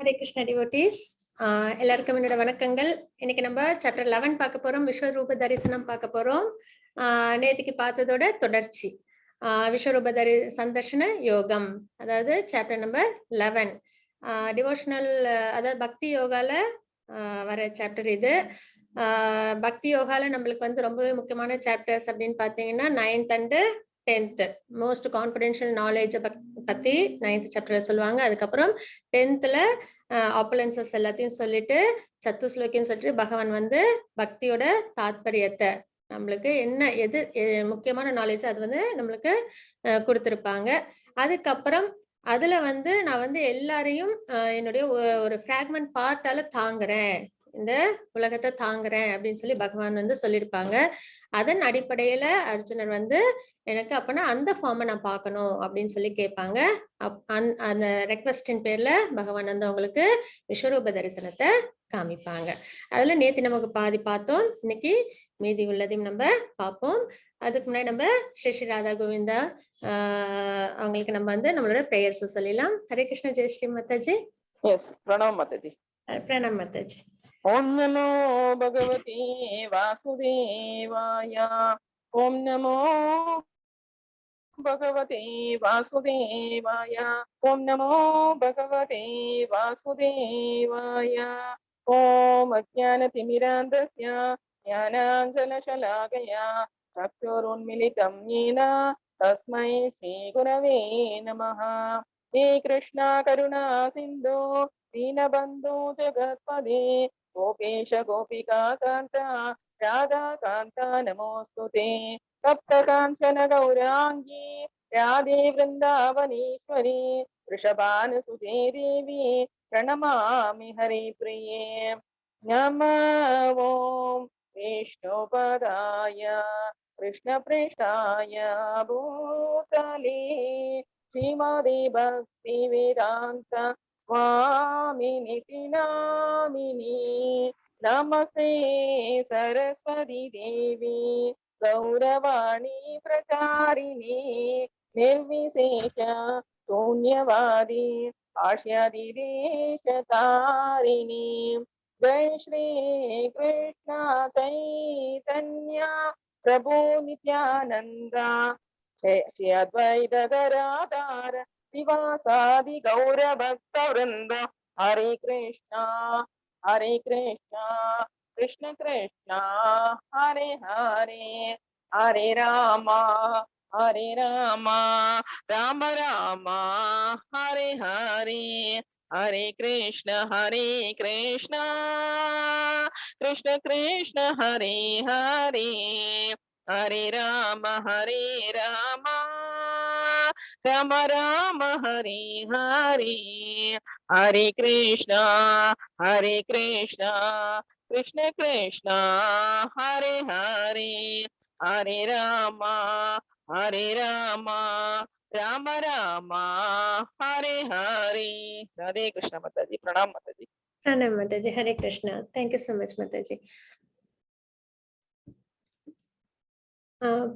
Hare Krishna devotees. எல்லாருக்கும் என்னோட வணக்கங்கள். இன்னைக்கு நம்ம சாப்டர் 11 பார்க்க போறோம். விஸ்வரூப தரிசனம் பார்க்க போறோம். நேத்திக்கு பார்த்ததோட தொடர்ச்சி விஸ்வரூப சந்தர்ஷன யோகம், அதாவது சாப்டர் நம்பர் 11. டிவோஷனல், அதாவது பக்தி யோகால வர சாப்டர் இது. பக்தி யோகால நம்மளுக்கு வந்து ரொம்பவே முக்கியமான சாப்டர்ஸ் அப்படின்னு பார்த்தீங்கன்னா 9th and 10th most confidential knowledge பத்தி 9th சாப்டர்ல சொல்லுவாங்க. அதுக்கப்புறம் 10thல ஆப்பலன்சஸ் எல்லாத்தையும் சொல்லிட்டு சத்துஸ்லோக்கியம் சொல்லிட்டு பகவான் வந்து பக்தியோட தாத்பரியத்தை, நம்மளுக்கு என்ன எது முக்கியமான நாலேஜ் அது வந்து நம்மளுக்கு கொடுத்திருப்பாங்க. அதுக்கப்புறம் அதுல வந்து நான் வந்து எல்லாரையும் என்னுடைய ஒரு ஃபிராக்மெண்ட் பார்ட்டால தாங்குறேன், இந்த உலகத்தை தாங்குறேன் அப்படின்னு சொல்லி பகவான் வந்து சொல்லியிருப்பாங்க. அதன் அடிப்படையில அர்ஜுனர் வந்து எனக்கு அப்பனா அந்த ஃபார்மை நான் பார்க்கணும் அப்படின்னு சொல்லி கேட்பாங்க. அந்த ரெக்வஸ்டின் பேர்ல பகவான் வந்து அவங்களுக்கு விஸ்வரூப தரிசனத்தை காமிப்பாங்க. அதுல நேத்து நமக்கு பாதி பார்த்தோம், இன்னைக்கு மீதி உள்ளதையும் நம்ம பார்ப்போம். அதுக்கு முன்னாடி நம்ம ஸ்ரீ ராதா கோவிந்தா அவங்களுக்கு நம்ம வந்து நம்மளோட பிரேயர்ஸ் சொல்லிடலாம். ஹரே கிருஷ்ண. ஜெய் ஸ்ரீ மாதாஜி. எஸ், பிரணாம் மாதாஜி. பிரணாம் மாதாஜி. ஓம் நமோ பகவதி வாசுதேவாய. ஓம் நமோ பகவதி வாசுதேவாய. ஓம் நமோ பகவதி வாசுதேவாய. ஓம் அஜ்ஞானதிமிராந்தஸ்ய ஞானாஞ்சனசலாகயா சக்ஷுருன்மிலிதம் येन தஸ்மை ஸ்ரீகுரவே நமः. ஹே கிருஷ்ணா கருணா சிந்தோ दीनबन्धु जगत्पदे गोपेश गोपिका कान्ता राधा कान्ता नमोऽस्तुते. तप्त काञ्चन गौराङ्गी राधे वृन्दावनेश्वरी वृषभानुसुते देवी प्रणमामि हरिप्रिये. नमो विष्णुपदाय कृष्णप्रेष्ठाय भूतले श्रीमदे भक्तिवेदान्त स्वामिनिति नामिनी. नमस्ते सरस्वती देवी गौरवाणी प्रचारिणी निर्विशेष शून्यवादी आश्यादिदेशतारिणी. जय श्री कृष्ण चैतन्य प्रभु नित्यानंद जय श्री अद्वैत गदाधर शिवासादि गौर भक्त वृंद. हरे कृष्णा कृष्ण कृष्ण हरे हरे, हरे राम राम राम हरे हरे, हरे कृष्ण कृष्ण कृष्ण हरे हरे, हरे राम राम राम हरे हरे, हरे कृष्णा कृष्ण कृष्ण हरे हरे, हरे राम राम राम हरे हरे. राधे कृष्ण माताजी. प्रणाम माताजी. प्रणाम माताजी. Hare Krishna. Thank you so much माताजी.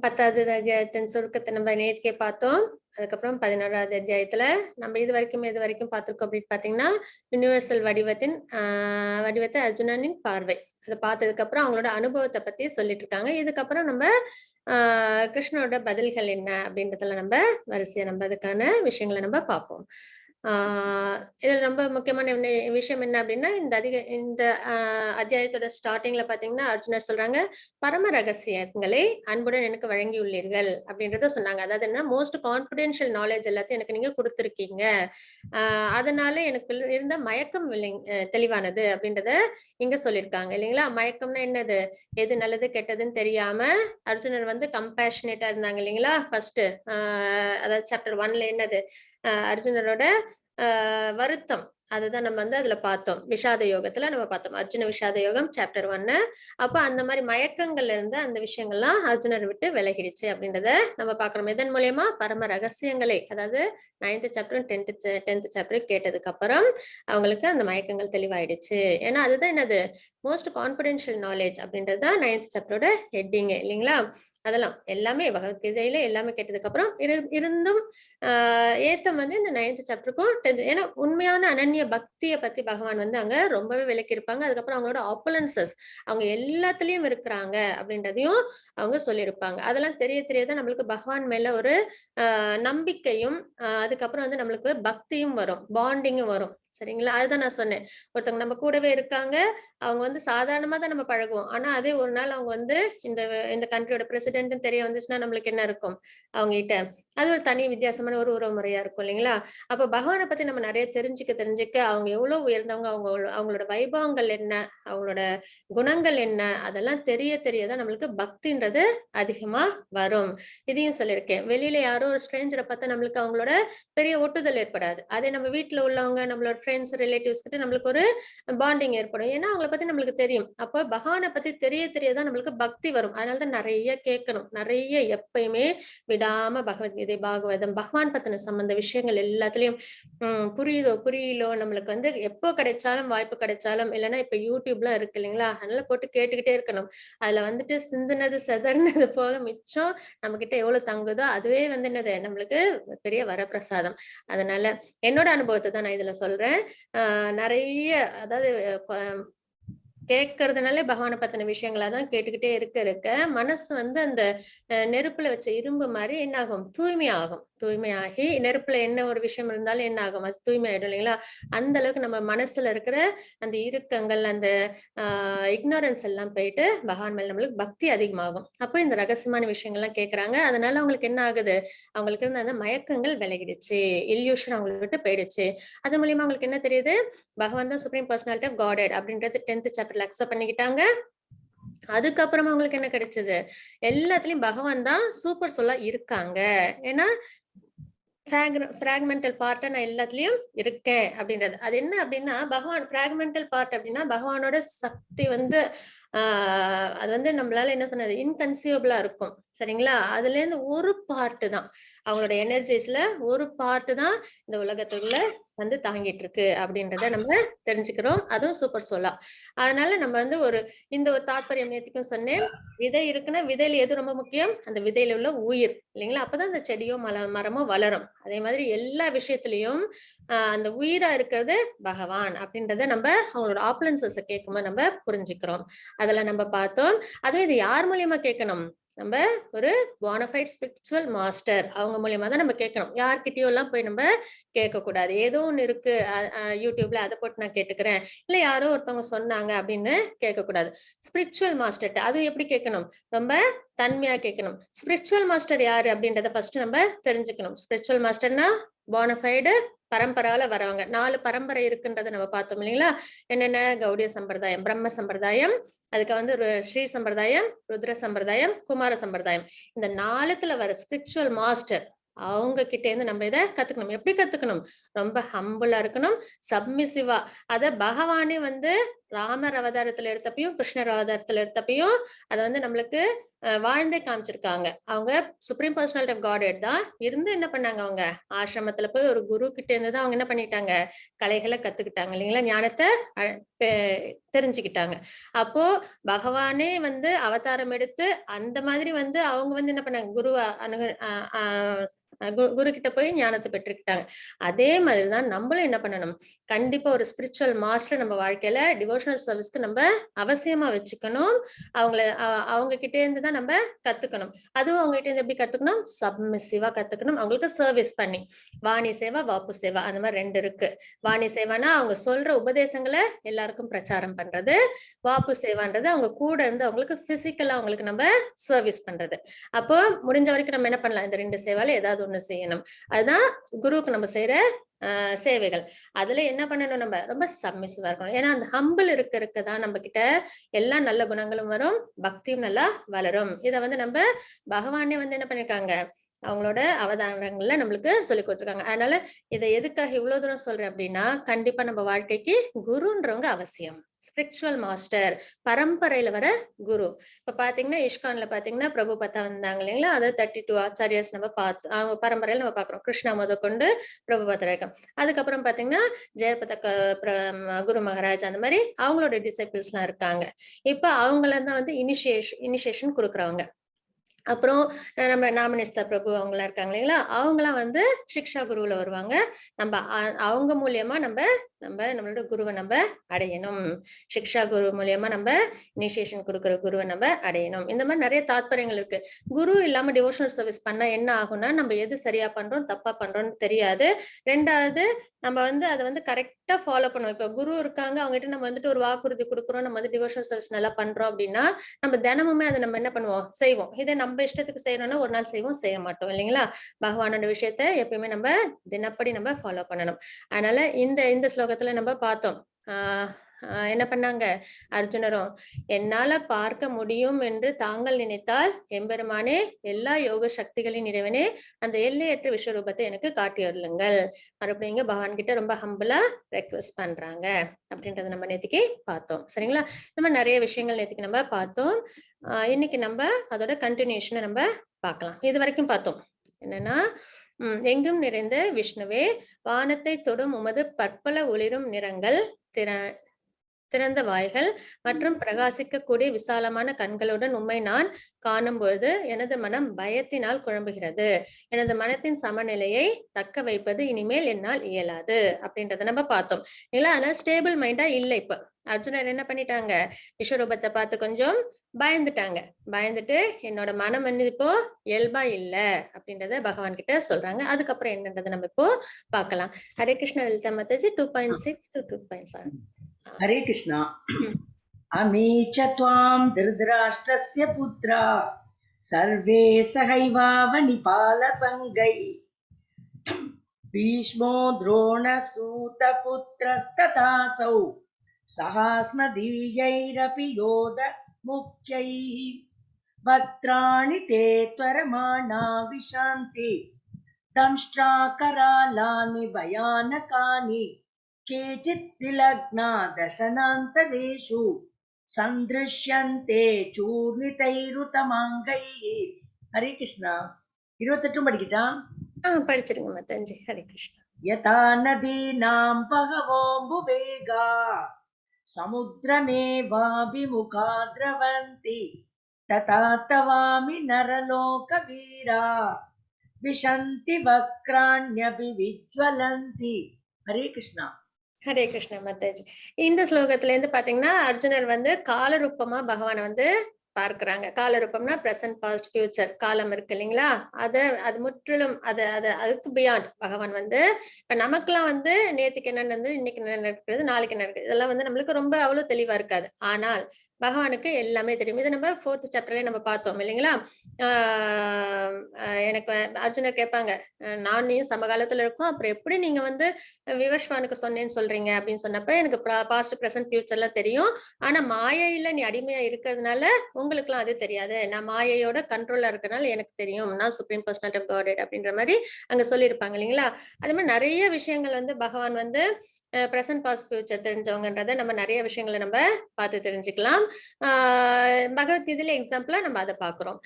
10வது அத்தியாயத்தின் சுருக்கத்தை நம்ம நேற்றுக்கே பார்த்தோம். அதுக்கப்புறம் 11வது அத்தியாயத்துல நம்ம இது வரைக்கும் பார்த்திருக்கோம் அப்படின்னு பாத்தீங்கன்னா யூனிவர்சல் வடிவத்தை அர்ஜுனனின் பார்வை, அதை பார்த்ததுக்கு அப்புறம் அவங்களோட அனுபவத்தை பத்தி சொல்லிட்டு இருக்காங்க. இதுக்கப்புறம் நம்ம கிருஷ்ணனோட பதில்கள் என்ன அப்படின்றதுல நம்ம வரிசையா நம்ம அதுக்கான விஷயங்களை நம்ம பார்ப்போம். இதுல ரொம்ப முக்கியமான விஷயம் என்ன அப்படின்னா இந்த அத்தியாயத்தோட ஸ்டார்டிங்ல பாத்தீங்கன்னா அர்ஜுனர் சொல்றாங்க, பரம ரகசியங்களை அன்புடன் எனக்கு வழங்கியுள்ளீர்கள் அப்படின்றத சொன்னாங்க. அதாவது என்ன, மோஸ்ட் கான்பிடென்ஷியல் நாலேஜ் எல்லாத்தையும் எனக்கு நீங்க கொடுத்துருக்கீங்க, அதனால எனக்கு இருந்த மயக்கம் தெளிவானது அப்படின்றத இங்க சொல்லியிருக்காங்க இல்லைங்களா. மயக்கம்னா என்னது, எது நல்லது கெட்டதுன்னு தெரியாம அர்ஜுனர் வந்து கம்பேஷனேட்டா இருந்தாங்க இல்லைங்களா. ஃபர்ஸ்ட் அதாவது சாப்டர் 1ல என்னது, அர்ஜுனரோட வருத்தம், அதுதான் நம்ம வந்து அதுல பார்த்தோம். விஷாத யோகத்துல நம்ம பார்த்தோம், அர்ஜுன விஷாத யோகம் சாப்டர் 1. அப்ப அந்த மாதிரி மயக்கங்கள்ல இருந்து அந்த விஷயங்கள்லாம் அர்ஜுனர் விட்டு விலகிடுச்சு அப்படின்றத நம்ம பாக்குறோம். இதன் மூலியமா பரம ரகசியங்களை, அதாவது 9th சாப்டர் 10th சாப்டர் கேட்டதுக்கு அப்புறம் அவங்களுக்கு அந்த மயக்கங்கள் தெளிவாயிடுச்சு. ஏன்னா அதுதான் என்னது, மோஸ்ட் கான்ஃபிடென்ஷியல் நாலேஜ் அப்படின்றது தான் 9th சாப்டரோட ஹெட்டிங் இல்லைங்களா. அதெல்லாம் எல்லாமே பகவத்கீதையில எல்லாமே கேட்டதுக்கு அப்புறம் இருந்தும் ஏத்தம் வந்து இந்த 9th சாப்டருக்கும் 10th, ஏன்னா உண்மையான அனன்ய பக்தியை பத்தி பகவான் வந்து அங்க ரொம்பவே விளக்கி இருப்பாங்க. அதுக்கப்புறம் அவங்களோட ஆப்புலன்சஸ் அவங்க எல்லாத்துலயும் இருக்கிறாங்க அப்படின்றதையும் அவங்க சொல்லியிருப்பாங்க. அதெல்லாம் தெரியதான் நம்மளுக்கு பகவான் மேல ஒரு நம்பிக்கையும் அதுக்கப்புறம் வந்து நம்மளுக்கு பக்தியும் வரும், பாண்டிங்கும் வரும். சரிங்களா. அதுதான் நான் சொன்னேன், ஒருத்தவங்க நம்ம கூடவே இருக்காங்க, அவங்க வந்து சாதாரணமா தான் நம்ம பழகுவோம். ஆனா அதே ஒரு நாள் அவங்க வந்து இந்த இந்த கண்ட்ரியோட பிரசிடென்ட் தெரிய வந்துச்சுன்னா நம்மளுக்கு என்ன இருக்கும் அவங்க கிட்ட, அது ஒரு தனி வித்தியாசமான ஒரு உறவு முறையா இருக்கும் இல்லைங்களா. அப்ப பகவானை பத்தி நம்ம நிறைய தெரிஞ்சுக்க அவங்க எவ்வளவு உயர்ந்தவங்க, அவங்களோட வைபவங்கள் என்ன, அவங்களோட குணங்கள் என்ன, அதெல்லாம் தெரியதான் நம்மளுக்கு பக்தின்றது அதிகமா வரும். இதையும் சொல்லியிருக்கேன். வெளியில யாரோ ஒரு ஸ்ட்ரேஞ்சரை பார்த்தா நம்மளுக்கு அவங்களோட பெரிய ஒட்டுதல் ஏற்படாது. அதே நம்ம வீட்டுல உள்ளவங்க, நம்மளோட ஃப்ரெண்ட்ஸ், ரிலேட்டிவ்ஸ் கிட்ட நம்மளுக்கு ஒரு பாண்டிங் ஏற்படும். ஏன்னா அவங்கள பத்தி நம்மளுக்கு தெரியும். அப்போ பகவானை பத்தி தெரியதான் நம்மளுக்கு பக்தி வரும். அதனாலதான் நிறைய கேட்கணும், நிறைய எப்பயுமே விடாம பகவத்கீதை, பாகவதம், பகவான் பத்தின சம்பந்த விஷயங்கள் எல்லாத்துலயும் புரியலோ நம்மளுக்கு வந்து எப்போ கிடைச்சாலும், வாய்ப்பு கிடைச்சாலும், இல்லைன்னா இப்ப யூடியூப்லாம் இருக்கு இல்லைங்களா, அதனால போட்டு கேட்டுக்கிட்டே இருக்கணும். அதுல வந்துட்டு சிந்தினது செதறினது போக மிச்சம் நம்ம கிட்ட எவ்வளவு தங்குதோ அதுவே வந்து என்னது நம்மளுக்கு பெரிய வரப்பிரசாதம். அதனால என்னோட அனுபவத்தை தான் நான் இதுல சொல்றேன். நிறைய அதாவது கேட்கறதுனாலே பகவானை பத்தின விஷயங்களாதான் கேட்டுக்கிட்டே இருக்க மனசு வந்து அந்த நெருப்புல வச்ச இரும்பு மாதிரி என்ன ஆகும், தூய்மையாகி நெருப்புல என்ன ஒரு விஷயம் இருந்தாலும் என்ன ஆகும், அது தூய்மையாயிடும் இல்லைங்களா. அந்த அளவுக்கு நம்ம மனசுல இருக்கிற அந்த இறுக்கங்கள், அந்த இக்னோரன்ஸ் எல்லாம் போயிட்டு பகவான் மேல நம்மளுக்கு பக்தி அதிகமாகும். அப்போ இந்த ரகசியமான விஷயங்கள்லாம் கேட்கறாங்க. அதனால அவங்களுக்கு என்ன ஆகுது, அவங்களுக்கு இருந்த அந்த மயக்கங்கள் விலகிடுச்சு, இல்யூஷன் அவங்களுக்கு விட்டு போயிடுச்சு. அது மூலியமா அவங்களுக்கு என்ன தெரியுது, பகவான் தான் சுப்ரீம் பர்சனாலிட்டி ஆஃப் காட் அப்படின்றது 10th சாப்டர்ல அக்செப்ட் பண்ணிக்கிட்டாங்க. அதுக்கப்புறமா அவங்களுக்கு என்ன கிடைச்சது, எல்லாத்துலயும் பகவான் தான் சூப்பர் சொல்லா இருக்காங்க. ஏன்னா பிராக்மெண்டல் பார்ட்டா நான் எல்லாத்துலயும் இருக்கேன் அப்படின்றது. அது என்ன அப்படின்னா பகவான் பிராக்மெண்டல் பார்ட் அப்படின்னா பகவானோட சக்தி வந்து அது வந்து நம்மளால என்ன சொன்னது இன்கன்சியூபிளா இருக்கும். சரிங்களா. அதுல இருந்து ஒரு பார்ட் தான், அவங்களோட எனர்ஜிஸ்ல ஒரு பார்ட் தான் இந்த உலகத்துக்குள்ள வந்து தாங்கிட்டு இருக்கு அப்படின்றத நம்ம தெரிஞ்சுக்கிறோம். அதுவும் சூப்பர் சோலா. அதனால நம்ம வந்து இந்த ஒரு தாத்பரியம் நேத்துக்கும் சொன்னேன். விதை இருக்குன்னா விதையில எது ரொம்ப முக்கியம், அந்த விதையில உள்ள உயிர் இல்லைங்களா. அப்பதான் அந்த செடியோ மரமோ வளரும். அதே மாதிரி எல்லா விஷயத்திலயும் அந்த உயிரா இருக்கிறது பகவான் அப்படின்றத நம்ம அவங்களோட ஆப்லன்சஸ் கேட்கும்போது நம்ம புரிஞ்சுக்கிறோம். அதெல்லாம் நம்ம பார்த்தோம். அதுவும் இது யார் மூலியமா கேட்கணும், நம்ம ஒரு போனஃபைட் ஸ்பிரிச்சுவல் மாஸ்டர் அவங்க மூலியமா தான் நம்ம கேட்கணும். யார்கிட்டயோ எல்லாம் போய் நம்ம கேட்க கூடாது. ஏதோ ஒண்ணு இருக்கு யூடியூப்ல அதை போட்டு நான் கேட்டுக்கிறேன், இல்ல யாரோ ஒருத்தவங்க சொன்னாங்க அப்படின்னு கேட்க கூடாது. ஸ்பிரிச்சுவல் மாஸ்டர் அது எப்படி கேட்கணும், ரொம்ப தன்மையா கேட்கணும். ஸ்பிரிச்சுவல் மாஸ்டர் யாரு அப்படின்றத ஃபர்ஸ்ட் நம்ம தெரிஞ்சுக்கணும். ஸ்பிரிச்சுவல் மாஸ்டர்னா போனஃபைடு பரம்பரால வரவங்க. 4 பரம்பரை இருக்குன்றத நம்ம பார்த்தோம் இல்லைங்களா. என்னென்ன, கௌடிய சம்பிரதாயம், பிரம்ம சம்பிரதாயம், அதுக்கு வந்து ஸ்ரீ சம்பிரதாயம், ருத்ர சம்பிரதாயம், குமார சம்பிரதாயம். இந்த 4த்துல வர ஸ்பிரிச்சுவல் மாஸ்டர் அவங்க கிட்ட இருந்து நம்ம இதை கத்துக்கணும். எப்படி கத்துக்கணும், ரொம்ப ஹம்பிளா இருக்கணும், சப்மிசிவா. அத பகவானே வந்து ராமர் அவதாரத்துல எடுத்தப்பையும் கிருஷ்ணர் அவதாரத்துல எடுத்தப்பையும் அதை வந்து நம்மளுக்கு வாழ்ந்தே காமிச்சிருக்காங்க. அவங்க சுப்ரீம் பர்சனாலிட்டி ஆஃப் காட் தான் இருந்து என்ன பண்ணாங்க, அவங்க ஆசிரமத்துல போய் ஒரு குரு கிட்ட இருந்து தான் அவங்க என்ன பண்ணிட்டாங்க, கலைகளை கத்துக்கிட்டாங்க இல்லைங்களா, ஞானத்தை தெரிஞ்சுக்கிட்டாங்க. அப்போ பகவானே வந்து அவதாரம் எடுத்து அந்த மாதிரி வந்து அவங்க வந்து என்ன பண்ணாங்க, குரு கிட்ட போய் ஞானத்தை பெற்றுக்கிட்டாங்க. அதே மாதிரிதான் நம்மளும் என்ன பண்ணணும், கண்டிப்பா ஒரு ஸ்பிரிச்சுவல் மாஸ்டர் நம்ம வாழ்க்கையில டிவோஷனல் சர்வீஸ்க்கு நம்ம அவசியமா வச்சுக்கணும். அவங்க கிட்ட இருந்து தான் நம்ம கத்துக்கணும். அதுவும் அவங்க கிட்ட இருந்து எப்படி கத்துக்கணும், சப்மிசிவா கத்துக்கணும். அவங்களுக்கு சர்வீஸ் பண்ணி, வாணி சேவா வாப்பு சேவா அந்த மாதிரி 2 இருக்கு. வாணி சேவானா அவங்க சொல்ற உபதேசங்களை எல்லாருக்கும் பிரச்சாரம் பண்றது, வாப்பு சேவான்றது அவங்க கூட இருந்து அவங்களுக்கு பிசிக்கலா அவங்களுக்கு நம்ம சர்வீஸ் பண்றது. அப்போ முடிஞ்ச வரைக்கும் நம்ம என்ன பண்ணலாம், இந்த 2 சேவால ஏதாவது ஒண்ணு செய்யணும். அதுதான் குருவுக்கு நம்ம செய்யற சேவைகள். அதுல என்ன பண்ணணும், நம்ம ரொம்ப சப்மிசிவா இருக்கணும். ஏன்னா அந்த ஹம்பிள் இருக்கதான் நம்ம கிட்ட எல்லா நல்ல குணங்களும் வரும், பக்தியும் நல்லா வளரும். இத வந்து நம்ம பகவானே வந்து என்ன பண்ணிருக்காங்க, அவங்களோட அவதாரங்கள்ல நம்மளுக்கு சொல்லி கொடுத்துருக்காங்க. அதனால இதை எதுக்காக இவ்வளவு தூரம் சொல்றேன் அப்படின்னா, கண்டிப்பா நம்ம வாழ்க்கைக்கு குருன்றவங்க அவசியம். ஸ்பிரிச்சுவல் மாஸ்டர், பரம்பரையில வர குரு. இப்ப பாத்தீங்கன்னா இஷ்கான்ல பாத்தீங்கன்னா பிரபுபதா வந்தாங்க இல்லைங்களா, அதை 32 ஆச்சாரியாஸ் நம்ம பார்த்து அவங்க பரம்பரையில நம்ம பாக்குறோம். கிருஷ்ணா முத கொண்டு பிரபுபதா வரைக்கும். அதுக்கப்புறம் பாத்தீங்கன்னா ஜெயபத குரு மகாராஜ், அந்த மாதிரி அவங்களோட டிசைபிள்ஸ் எல்லாம் இருக்காங்க. இப்ப அவங்கள தான் வந்து இனிஷியேஷன் கொடுக்குறவங்க. அப்புறம் நம்ம நாமனிஸ்தா பிரபு அவங்களாம் இருக்காங்க இல்லைங்களா, அவங்களாம் வந்து சிக்ஷா குருவுல வருவாங்க. நம்ம அவங்க மூலியமா நம்மளோட குருவை நம்ம அடையணும். சிக்ஷா குரு மூலியமா நம்ம இனிஷியேஷன் கொடுக்குற குருவை நம்ம அடையணும். இந்த மாதிரி நிறைய தாத்பரியங்கள் இருக்கு. குரு இல்லாம டிவோஷனல் சர்வீஸ் பண்ணா என்ன ஆகும்னா, நம்ம எது சரியா பண்றோம் தப்பா பண்றோம்னு தெரியாது. ரெண்டாவது நம்ம வந்து அதை வந்து கரெக்டா ஃபாலோ பண்ணுவோம். இப்ப குரு இருக்காங்க, அவங்க கிட்ட நம்ம வந்துட்டு ஒரு வாக்குறுதி கொடுக்குறோம், நம்ம வந்து டிவோஷனல் சர்வீஸ் நல்லா பண்றோம் அப்படின்னா, நம்ம தினமுமே அதை நம்ம என்ன பண்ணுவோம், செய்வோம். இதை நம்ம இஷ்டத்துக்கு செய்யறோம்னா ஒரு நாள் செய்வோம், செய்ய மாட்டோம் இல்லைங்களா. பகவானோட விஷயத்த எப்பயுமே நம்ம தினப்படி நம்ம ஃபாலோ பண்ணணும். அதனால இந்த ஸ்லோகத்துல நம்ம பார்த்தோம். என்ன பண்ணாங்க அர்ஜுனரும், என்னால பார்க்க முடியும் என்று தாங்கள் நினைத்தால் எம்பெருமானே, எல்லா யோக சக்திகளின் இறைவனே, அந்த எல்லையற்ற விஸ்வரூபத்தை எனக்கு காட்டி அருளுங்கள். மறுபடியும் பகவான் கிட்ட ரொம்ப ஹம்பிளா ரெக்வெஸ்ட் பண்றாங்க அப்படின்றத நம்ம நேத்திக்கு பார்த்தோம். சரிங்களா. இந்த மாதிரி நிறைய விஷயங்கள் நேத்திக்கு நம்ம பார்த்தோம். இன்னைக்கு நம்ம அதோட கண்டினியூஷனை நம்ம பார்க்கலாம். இது வரைக்கும் பார்த்தோம் என்னன்னா, எங்கும் நிறைந்த விஷ்ணுவே, வானத்தை தொடும் உமது பற்பல ஒளிரும் நிறங்கள், திறந்த வாய்கள் மற்றும் பிரகாசிக்கக்கூடிய விசாலமான கண்களுடன் உம்மை நான் காணும் பொழுது எனது மனம் பயத்தினால் குழம்புகிறது. எனது மனத்தின் சமநிலையை தக்க வைப்பது இனிமேல் என்னால் இயலாது அப்படின்றத நம்ம பார்த்தோம் இல்லைங்களா. ஆனா ஸ்டேபிள் மைண்டா இல்லை. இப்ப அர்ஜுனர் என்ன பண்ணிட்டாங்க, விஸ்வரூபத்தை பார்த்து கொஞ்சம் பயந்துட்டு என்னோட மனம் வந்து இப்போ இயல்பா இல்ல அப்படின்றத பகவான் கிட்ட சொல்றாங்க. அதுக்கப்புறம் என்னன்றதை நம்ம இப்போ பார்க்கலாம். ஹரே கிருஷ்ணா லலிதா மாதாஜி. 2.6 to 2.7. हरे कृष्णा। अमी च त्वां धृतराष्ट्रस्य पुत्रा सर्वे सहैवावनिपालसङ्गै भीष्मो द्रोणसूतपुत्रस्तथासौ सहास्मदीयैरपि योधमुख्यैः वक्त्राणि ते त्वरमाणा विशान्ति दंष्ट्राकरालानि भयानकानि केचित् तिलग्ना दशनान्तरेषु सन्दृश्यन्ते चूर्णितैरुतमाङ्गैः. हरे कृष्णा. 28 படிக்கிட்டா? படிச்சிருங்க மாதாஜி. ஹரே கிருஷ்ணா. यथा नदीनां बहवोऽम्बुवेगा समुद्रमेवाभिमुखा द्रवन्ति तथा तवामि नरलोकवीरा विशन्ति वक्राण्यभिविज्वलन्ति. हरे कृष्णा. ஹரே கிருஷ்ணா மாதாஜி. இந்த ஸ்லோகத்துல இருந்து பாத்தீங்கன்னா அர்ஜுனர் வந்து காலரூபமா பகவானை வந்து பார்க்கிறாங்க. காலரூபம்னா பிரசன்ட், பாஸ்ட், ஃபியூச்சர் காலம் இருக்கு இல்லைங்களா, அது முற்றிலும் அதுக்கு பியாண்ட் பகவான் வந்து இப்ப நமக்குலாம் வந்து நேத்துக்கு என்ன நடந்தது, இன்னைக்கு என்ன நடக்கிறது, நாளைக்கு என்ன நடக்குது, இதெல்லாம் வந்து நம்மளுக்கு ரொம்ப அவ்வளவு தெளிவா இருக்காது. ஆனால் பகவானுக்கு எல்லாமே தெரியும். இதை நம்ம 4th சாப்டர்லயே நம்ம பார்த்தோம் இல்லைங்களா. எனக்கு அர்ஜுனர் கேட்பாங்க, நான் நீ சமகாலத்துல இருக்கோம், அப்புறம் எப்படி நீங்க வந்து விவஸ்வானுக்கு சொன்னேன்னு சொல்றீங்க அப்படின்னு சொன்னப்ப, எனக்கு பாஸ்ட், பிரசன்ட், ஃபியூச்சர்ல தெரியும். ஆனா மாயையில நீ அடிமையா இருக்கிறதுனால உங்களுக்கு எல்லாம் அது தெரியாது. நான் மாயையோட கண்ட்ரோல்ல இருக்கனால எனக்கு தெரியும், நான் சுப்ரீம் பர்சனாலிட்டி ஆஃப் காட் அப்படின்ற மாதிரி அங்க சொல்லியிருப்பாங்க இல்லைங்களா. அது மாதிரி நிறைய விஷயங்கள் வந்து பகவான் வந்து பிரசன்ட், பாஸ்ட், ஃபியூச்சர் தெரிஞ்சவங்கன்றத நம்ம நிறைய விஷயங்களை நம்ம பார்த்து தெரிஞ்சுக்கலாம். பகவத்கீதையில எக்ஸாம்பிளா நம்ம அதை பாக்குறோம்.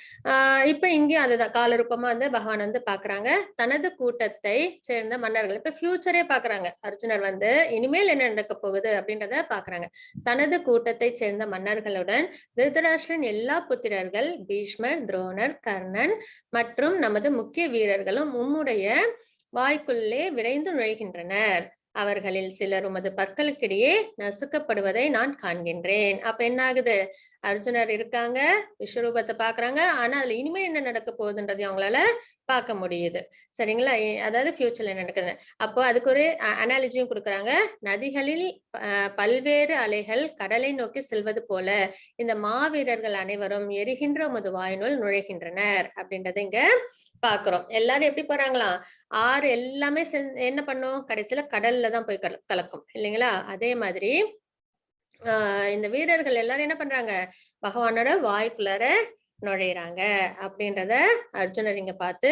இப்ப இங்கேயும் அதுதான் காலரூபமா வந்து பகவான் வந்து பாக்குறாங்க. தனது கூட்டத்தை சேர்ந்த மன்னர்கள், இப்ப ஃபியூச்சரே பாக்குறாங்க. அர்ஜுனர் வந்து இனிமேல் என்ன நடக்க போகுது அப்படின்றத பாக்குறாங்க. தனது கூட்டத்தை சேர்ந்த மன்னர்களுடன் திருதராஷ்டிரன் எல்லா புத்திரர்கள், பீஷ்மர், துரோணர், கர்ணன் மற்றும் நமது முக்கிய வீரர்களும் உம்முடைய வாய்க்குள்ளே விரைந்து நுழைகின்றனர். அவர்களில் சிலர் உமது பற்களுக்கிடையே நசுக்கப்படுவதை நான் காண்கின்றேன். அப்ப என்ன ஆகுது, அர்ஜுனர் இருக்காங்க, விஸ்வரூபத்தை பாக்குறாங்க, ஆனா அதுல இனிமே என்ன நடக்க போகுதுன்றதையும் அவங்களால பார்க்க முடியுது. சரிங்களா. அதாவது ஃபியூச்சர்ல என்ன நடக்குது. அப்போ அதுக்கு ஒரு அனாலஜியும் கொடுக்குறாங்க. நதிகளில் பல்வேறு அலைகள் கடலை நோக்கி செல்வது போல இந்த மாவீரர்கள் அனைவரும் எரிகின்ற உமது வாயினுள் நுழைகின்றனர் அப்படின்றத இங்க பாக்குறோம். எல்லாரும் எப்படி போறாங்களாம், ஆறு எல்லாமே என்ன பண்ணும், கடைசியில கடல்ல தான் போய் கலக்கும் இல்லைங்களா. அதே மாதிரி இந்த வீரர்கள் எல்லாரும் என்ன பண்றாங்க, பகவானோட வாய்க்குள்ளார நுழையிறாங்க அப்படின்றத அர்ஜுனர் இங்க பார்த்து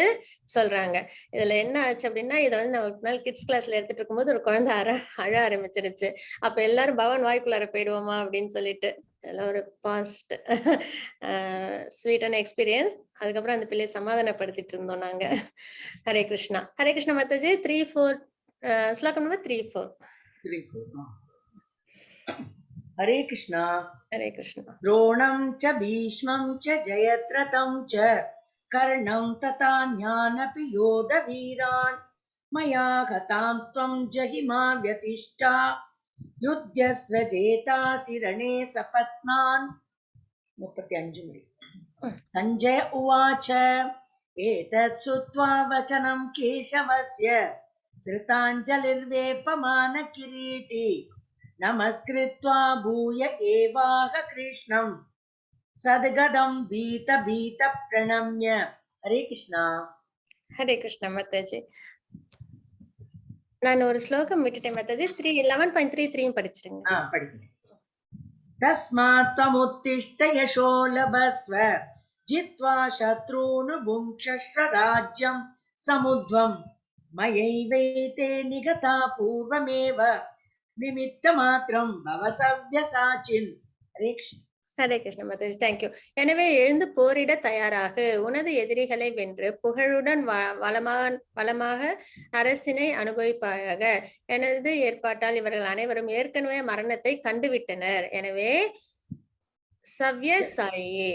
சொல்றாங்க. இதுல என்ன ஆச்சு அப்படின்னா, இதை வந்து நான் ஒரு நாள் கிட்ஸ் கிளாஸ்ல எடுத்துட்டு இருக்கும்போது ஒரு குழந்தை அழ ஆரம்பிச்சிருச்சு. அப்ப எல்லாரும் பவன் வாய்க்குள்ளார போயிடுவோமா அப்படின்னு சொல்லிட்டு, அதெல்லாம் ஒரு பாஸ்ட் ஸ்வீட்டான எக்ஸ்பீரியன்ஸ். அதுக்கப்புறம் அந்த பிள்ளையை சமாதானப்படுத்திட்டு இருந்தோம் நாங்க. ஹரே கிருஷ்ணா. ஹரே கிருஷ்ணா மாதாஜி. 3-4 ஸ்லோகம் நம்பர் 3-4. हरे कृष्णा. ஹரே கிருஷ்ணா. द्रोणं च भीष्मं च जयद्रथं च कर्णं तथान्यानपि योधवीरान् मया हतांस्त्वं जहिमा व्यतिष्ठा युध्यस्व जेतासि रणे सपत्नान्. 35 मुरि. सञ्जय उवाच एतत् श्रुत्वा वचनं केशवस्य कृताञ्जलिर्वेपमानकिरीटी नमस्कृत्वा भूय एवाह कृष्णं सद्गदं भीत प्रणम्य. हरे कृष्णा. ஹரே கிருஷ்ணா மாதாஜி. நான் ஒரு ஸ்லோகம் விட்டுட்டேன் மாதாஜி. 11.33 படிச்சிருங்க. படிக்கிறேன். तस्मात् त्वमुत्तिष्ठ यशो लभस्व जित्वा शत्रून् भुङ्क्षस्व राज्यं समुद्वं मयैवैते निगता पूर्वमेव निमित्तमात्रं भव सव्यसाचिन्. हरे कृष्ण. ஹரே கிருஷ்ண மாதாஜி. தேங்க்யூ. எனவே எழுந்து போரிட தயாராக, உனது எதிரிகளை வென்று புகழுடன் வளமாக அரசினை அனுபவிப்பாயாக. எனது ஏற்பாட்டால் இவர்கள் அனைவரும் ஏற்கனவே மரணத்தை கண்டுவிட்டனர். எனவே சவ்யசாயே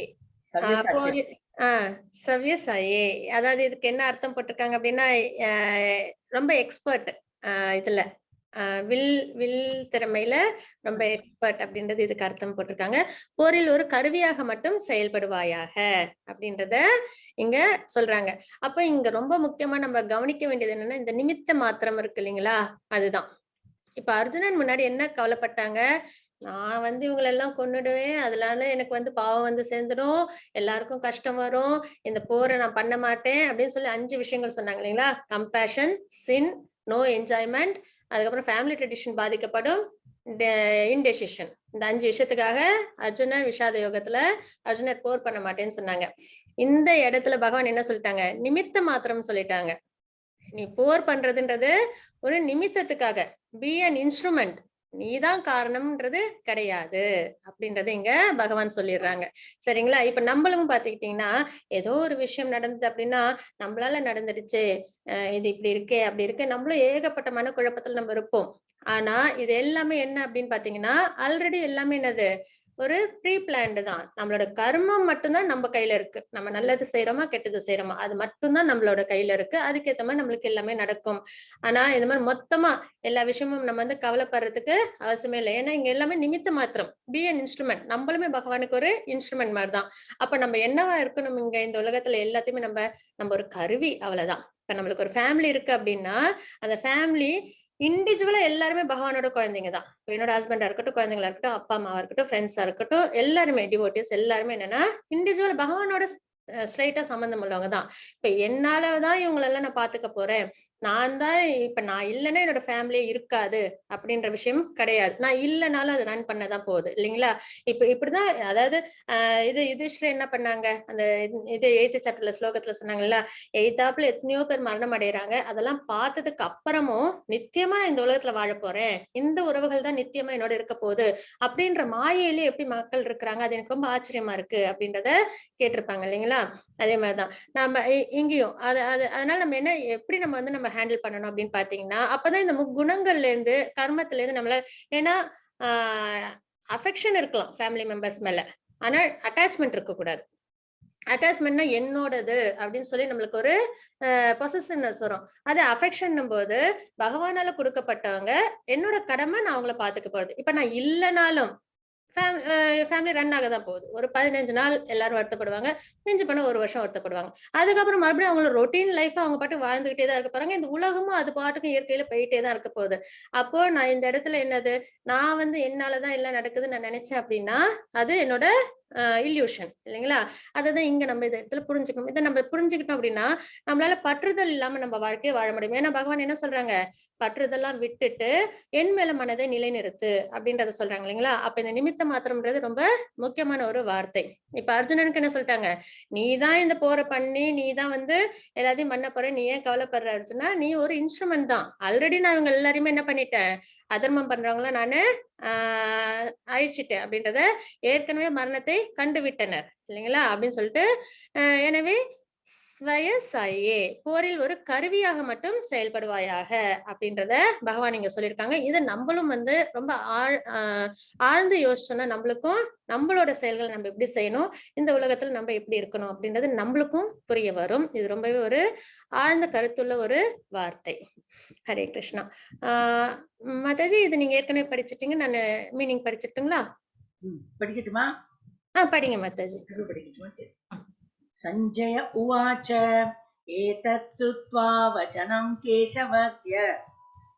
சவ்யசாயே, அதாவது இதுக்கு என்ன அர்த்தம் போட்டிருக்காங்க அப்படின்னா, ரொம்ப எக்ஸ்பர்ட் இதுல வில் திறமையில ரொம்ப எக்ஸ்பர்ட் அப்படின்றது இதுக்கு அர்த்தம் போட்டிருக்காங்க. போரில் ஒரு கருவியாக மட்டும் செயல்படுவாயாக அப்படின்றத இங்க சொல்றாங்க. அப்ப இங்க ரொம்ப முக்கியமா நம்ம கவனிக்க வேண்டியது என்னன்னா, இந்த நிமித்த மாத்திரம் இருக்கு இல்லைங்களா, அதுதான். இப்ப அர்ஜுனன் முன்னாடி என்ன கவலைப்பட்டாங்க, நான் வந்து இவங்களெல்லாம் கொன்னுடுவேன், அதனால எனக்கு வந்து பாவம் வந்து சேர்ந்துடும், எல்லாருக்கும் கஷ்டம் வரும், இந்த போரை நான் பண்ண மாட்டேன் அப்படின்னு சொல்லி 5 விஷயங்கள் சொன்னாங்க இல்லைங்களா. கம்பேஷன், சின், நோ என்ஜாய்மெண்ட், அதுக்கப்புறம் ஃபேமிலி ட்ரெடிஷன் பாதிக்கப்படும், இன்டெசிஷன். இந்த 5 விஷயத்துக்காக அர்ஜுன விஷாத யோகத்துல அர்ஜுனர் போர் பண்ண மாட்டேன்னு சொன்னாங்க. இந்த இடத்துல பகவான் என்ன சொல்லிட்டாங்க, நிமித்த மாத்திரம் சொல்லிட்டாங்க. நீ போர் பண்றதுன்றது ஒரு நிமித்தத்துக்காக, பி அன் இன்ஸ்ட்ருமெண்ட், நீதான் காரணம்ன்றது கிடையாது அப்படின்றது இங்க பகவான் சொல்லிடுறாங்க. சரிங்களா. இப்ப நம்மளும் பாத்துக்கிட்டீங்கன்னா, ஏதோ ஒரு விஷயம் நடந்தது அப்படின்னா, நம்மளால நடந்துடுச்சு, இது இப்படி இருக்கே அப்படி இருக்கு, நம்மளும் ஏகப்பட்ட மனக்குழப்பத்துல நம்ம இருப்போம். ஆனா இது எல்லாமே என்ன அப்படின்னு பாத்தீங்கன்னா, ஆல்ரெடி எல்லாமே என்னது, ஒரு ப்ரீ பிளான்டு தான். நம்மளோட கர்மம் மட்டும்தான் நம்ம கையில இருக்கு. நம்ம நல்லது செய்யறோமா கெட்டது செய்யறோமா அது மட்டும்தான் நம்மளோட கையில இருக்கு. அதுக்கேற்ற மாதிரி நம்மளுக்கு எல்லாமே நடக்கும். ஆனா இந்த மாதிரி மொத்தமா எல்லா விஷயமும் நம்ம வந்து கவலைப்படுறதுக்கு அவசியமே இல்லை. ஏன்னா இங்க எல்லாமே நிமித்த மாத்திரம், பி அன் இன்ஸ்ட்ருமெண்ட். நம்மளுமே பகவானுக்கு ஒரு இன்ஸ்ட்ருமெண்ட் மாதிரிதான். அப்ப நம்ம என்னவா இருக்கணும், இங்க இந்த உலகத்துல எல்லாத்தையுமே நம்ம ஒரு கருவி, அவ்வளவுதான். இப்ப நம்மளுக்கு ஒரு ஃபேமிலி இருக்கு அப்படின்னா, அந்த ஃபேமிலி இண்டிவிஜுவலா எல்லாருமே பகவானோட குழந்தைங்க தான். என்னோட ஹஸ்பண்டா இருக்கட்டும், குழந்தைங்களா இருக்கட்டும், அப்பா அம்மாவா இருக்கட்டும், ஃப்ரெண்ட்ஸா இருக்கட்டும், எல்லாருமே டிவோட்டிஸ் எல்லாருமே என்னன்னா இண்டிவிஜுவல் பகவானோட ஸ்ட்ரைட்டா சம்பந்தம் உள்ளவங்க தான். இப்ப என்னாலதான் இவங்களெல்லாம் நான் பாத்துக்க போறேன், நான் தான் இப்ப நான் இல்லைன்னா என்னோட ஃபேமிலியே இருக்காது அப்படின்ற விஷயம் கிடையாது. நான் இல்லைனாலும் அது ரன் பண்ணதான் போகுது இல்லைங்களா. இப்படிதான். அதாவது இது யுதிஷ்டர் என்ன பண்ணாங்க, அந்த இது 8th சாப்டர்ல ஸ்லோகத்துல சொன்னாங்கல்ல, எய்தாப்புல எத்தனையோ பேர் மரணம் அடைறாங்க, அதெல்லாம் பார்த்ததுக்கு அப்புறமும் நித்தியமா நான் இந்த உலகத்துல வாழ போறேன், இந்த உறவுகள் தான் நித்தியமா என்னோட இருக்க போகுது அப்படின்ற மாயையிலே எப்படி மக்கள் இருக்கிறாங்க, அது எனக்கு ரொம்ப ஆச்சரியமா இருக்கு அப்படின்றத கேட்டிருப்பாங்க இல்லைங்களா. அதே மாதிரிதான் நம்ம இங்கேயும் அதனால நம்ம என்ன, எப்படி நம்ம வந்து நம்ம ஹேண்டில் பண்ணணும் அப்படின்னு பாத்தீங்கன்னா, அப்பதான் இந்த குணங்கள்ல இருந்து கர்மத்துல இருந்து நம்மள, ஏன்னா அஃபெக்ஷன் இருக்கலாம் ஃபேமிலி மெம்பர்ஸ் மேல, ஆனா அட்டாச்மெண்ட் இருக்க கூடாது. அட்டாச்மெண்ட்னா என்னோடது அப்படின்னு சொல்லி நம்மளுக்கு ஒரு பொசசிவ்னஸ் வரும். அது அஃபெக்ஷன் போது பகவானால கொடுக்கப்பட்டவங்க, என்னோட கடமை நான் அவங்கள பாத்துக்க போறது. இப்ப நான் இல்லைனாலும் ஃபேமிலி ரன் ஆக தான் போகுது. ஒரு 15 நாள் எல்லாரும் வருத்தப்படுவாங்க, மிஞ்சி பண்ண 1 வருஷம் வருத்தப்படுவாங்க. அதுக்கப்புறம் மறுபடியும் அவங்களோட ரொட்டீன் லைஃப் அவங்க பாட்டு வாழ்ந்துகிட்டே தான் இருக்க போறாங்க. இந்த உலகமும் அது பாட்டுக்கு இயற்கையில போயிட்டே தான் இருக்க போகுது. அப்போ நான் இந்த இடத்துல என்னது, நான் வந்து என்னாலதான் எல்லாம் நடக்குதுன்னு நான் நினைச்சேன் அப்படின்னா, அது என்னோட இல்யூஷன் இல்லைங்களா? அததான் இங்க நம்ம இந்த இடத்துல புரிஞ்சுக்கணும். இதை நம்ம புரிஞ்சுக்கிட்டோம் அப்படின்னா நம்மளால பற்றுதல் இல்லாம நம்ம வாழ்க்கையை வாழ முடியும். ஏன்னா பகவான் என்ன சொல்றாங்க, பற்றுதெல்லாம் விட்டுட்டு என் மேல மனதை நிலைநிறுத்து அப்படின்றத சொல்றாங்க இல்லைங்களா? அப்ப இந்த நிமித்த மாத்திரம்ன்றது ரொம்ப முக்கியமான ஒரு வார்த்தை. இப்ப அர்ஜுனனுக்கு என்ன சொல்லிட்டாங்க, நீதான் இந்த போரை பண்ணி நீதான் எல்லாத்தையும் பண்ண போற, நீ ஏன் கவலைப்படுற அர்ஜுனா, நீ ஒரு இன்ஸ்ட்ருமெண்ட் தான். ஆல்ரெடி நான் இவங்க எல்லாரையுமே என்ன பண்ணிட்டேன், அதர்மம் பண்றவங்கள நானு அழிச்சிட்டேன் அப்படின்றத, ஏற்கனவே மரணத்தை கண்டு விட்டனர் இல்லைங்களா அப்படின்னு சொல்லிட்டு, எனவே ஸ்வயசாயே போரில் ஒரு கருவியாக மட்டும் செயல்படுவாயாக அப்படின்றத பகவான் இங்க சொல்லியிருக்காங்க. இதை நம்மளும் ரொம்ப ஆழ்ந்து யோசிச்சோம்னா நம்மளுக்கும் நம்மளோட செயல்களை நம்ம எப்படி செய்யணும், இந்த உலகத்துல நம்ம எப்படி இருக்கணும் அப்படின்றது நம்மளுக்கும் புரிய வரும். இது ரொம்பவே ஒரு ஆழ்ந்த கருத்துள்ள ஒரு வார்த்தை. ஹரே கிருஷ்ணா. மாதாஜி இது நீங்க ஏற்கனவே படிச்சிட்டீங்க, நான் மீனிங் படிச்சிட்டுங்களா? படிக்கட்டுமா? படிங்க மாதாஜி. படிக்கட்டுமா? சரி. சஞ்சய உவாச்ச ஏதத் சுத்வா வசனம் கேசவஸ்ய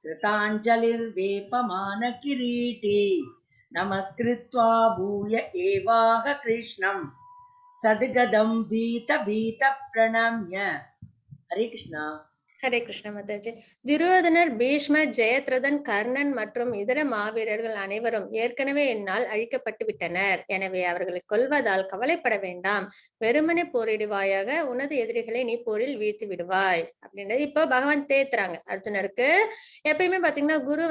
கிருதாஞ்சலிர்வேபமான கிரீட்டி நமஸ்கிருத்வா பூய ஏவாஹ கிருஷ்ணம் சத்கதம் பீத பீத பிரணம்ய. ஹரே கிருஷ்ணா. ஹரே கிருஷ்ண மாதாஜி. துரியோதனர், பீஷ்மர், ஜெயத்ரதன், கர்ணன் மற்றும் இதர மாவீரர்கள் அனைவரும் ஏற்கனவே என்னால் அழிக்கப்பட்டு விட்டனர். எனவே அவர்களை கொல்வதால் கவலைப்பட வேண்டாம். வெறுமனே போரிடுவாயாக, உனது எதிரிகளை நீ போரில் வீழ்த்தி விடுவாய் அப்படின்றது இப்போ பகவான் தேத்துறாங்க அர்ஜுனருக்கு. எப்பயுமே பாத்தீங்கன்னா குரு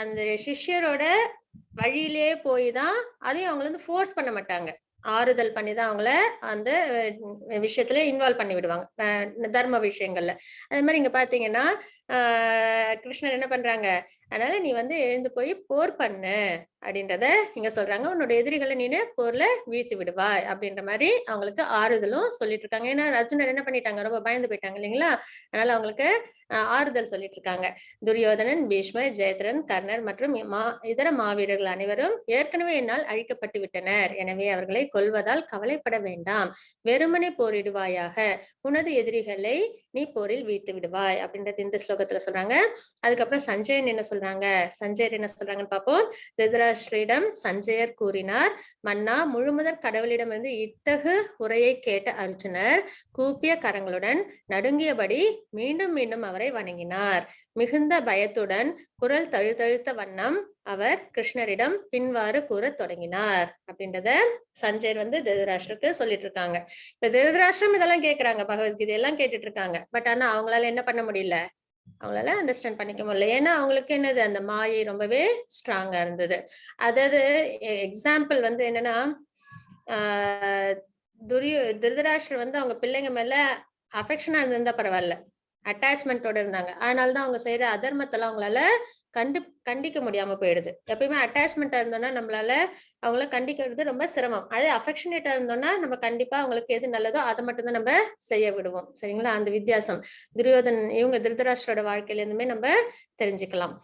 அந்த சிஷ்யரோட வழியிலே போய் தான், அதையும் அவங்கள ஃபோர்ஸ் பண்ண மாட்டாங்க, ஆறுதல் பண்ணிதான் அவங்கள அந்த விஷயத்துல இன்வால்வ் பண்ணி விடுவாங்க, தர்ம விஷயங்கள்ல. அதே மாதிரி இங்க பாத்தீங்கன்னா கிருஷ்ணர் என்ன பண்றாங்க, அதனால நீ எழுந்து போய் போர் பண்ணு அப்படின்றத இங்க சொல்றாங்க. உன்னோட எதிரிகளை நீனு போர்ல வீழ்த்தி விடுவாய் அப்படின்ற மாதிரி அவங்களுக்கு ஆறுதலும் சொல்லிட்டு இருக்காங்க. ஏன்னா அர்ஜுனர் என்ன பண்ணிட்டாங்க, ரொம்ப பயந்து போயிட்டாங்க இல்லைங்களா? அதனால அவங்களுக்கு ஆறுதல் சொல்லிட்டு இருக்காங்க. துரியோதனன், பீஷ்மர், ஜெயத்ரன், கர்ணர் மற்றும் இதர மாவீரர்கள் அனைவரும் ஏற்கனவே என்னால் அழிக்கப்பட்டு விட்டனர். எனவே அவர்களை கொல்வதால் கவலைப்பட வேண்டாம். வெறுமனே போரிடுவாயாக, உனது எதிரிகளை நீ போரில் வீழ்த்து விடுவாய் அப்படின்றது இந்த ஸ்லோகத்துல சொல்றாங்க. அதுக்கப்புறம் சஞ்சயன் என்ன சொல்றாங்க, சஞ்சயர் என்ன சொல்றாங்கன்னு பார்ப்போம். திருதராஷ்டிரிடம் சஞ்சயர் கூறினார், மன்னா, முழுமுதற் கடவுளிடம் இத்தகு உரையை கேட்ட அர்ஜுனர் கூப்பிய கரங்களுடன் நடுங்கியபடி மீண்டும் மீண்டும் அவரை வணங்கினார். மிகுந்த பயத்துடன் குரல் தழுதழுத்த வண்ணம் அவர் கிருஷ்ணரிடம் பின்வாறு கூற தொடங்கினார் அப்படின்றத சஞ்சயர் திருதராஷ்டிரருக்கு சொல்லிட்டு இருக்காங்க. இப்ப திருதராஷ்டிரம் இதெல்லாம் கேக்குறாங்க, பகவத்கீதை எல்லாம் கேட்டுட்டு இருக்காங்க. பட் ஆனா அவங்களால என்ன பண்ண முடியல, அவங்களால அண்டர்ஸ்டாண்ட் பண்ணிக்க முடியல. ஏன்னா அவங்களுக்கு என்னது, அந்த மாயை ரொம்பவே ஸ்ட்ராங்கா இருந்தது. அதாவது எக்ஸாம்பிள் என்னன்னா, திருதராஷ்டிரர் அவங்க பிள்ளைங்க மேல அஃபெக்ஷனா இருந்தா பரவாயில்ல, அட்டாச்மெண்டோட இருந்தாங்க. அதனாலதான் அவங்க செய்யற அதர்மத்தெல்லாம் அவங்களால கண்டிக்க முடியாம போயிடுது. எப்பயுமே அட்டாச்மெண்டா இருந்தோம்னா நம்மளால அவங்கள கண்டிக்கிறது ரொம்ப சிரமம். அதே அஃபெக்ஷனேட்டா இருந்தோம்னா நம்ம கண்டிப்பா அவங்களுக்கு எது நல்லதோ அதை மட்டும் தான் நம்ம செய்ய விடுவோம். சரிங்களா? அந்த வித்தியாசம் இவங்க திருதராஷ்டிரோட வாழ்க்கையில இருந்துமே நம்ம தெரிஞ்சுக்கலாம்.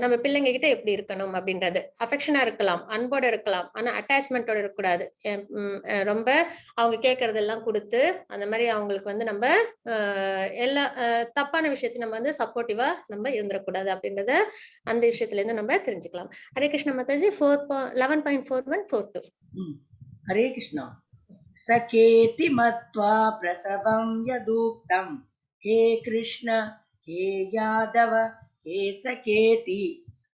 நம்ம பிள்ளைங்க கிட்ட எப்படி இருக்கணும் அப்படின்றது. அஃபெக்ஷனா இருக்கலாம், அன்போட இருக்கலாம், ஆனா அட்டாச்மெண்டோட இருக்கக்கூடாது. ரொம்ப அவங்க கேட்கறதெல்லாம் கொடுத்து அந்த மாதிரி அவங்களுக்கு நம்ம எல்லா தப்பான விஷயத்தையும் நம்ம சப்போர்ட்டிவா நம்ம இருந்துடக்கூடாது அப்படின்றத அந்த விஷயத்துல இருந்து நம்ம தெரிஞ்சுக்கலாம். ஹரே கிருஷ்ண மாதாஜி. 11.4142. ஹரே கிருஷ்ணா. சகேதி மத்வா பிரசவம் யதூக்தம் ஹே கிருஷ்ண ஹே யாதவ ஹே சகேதி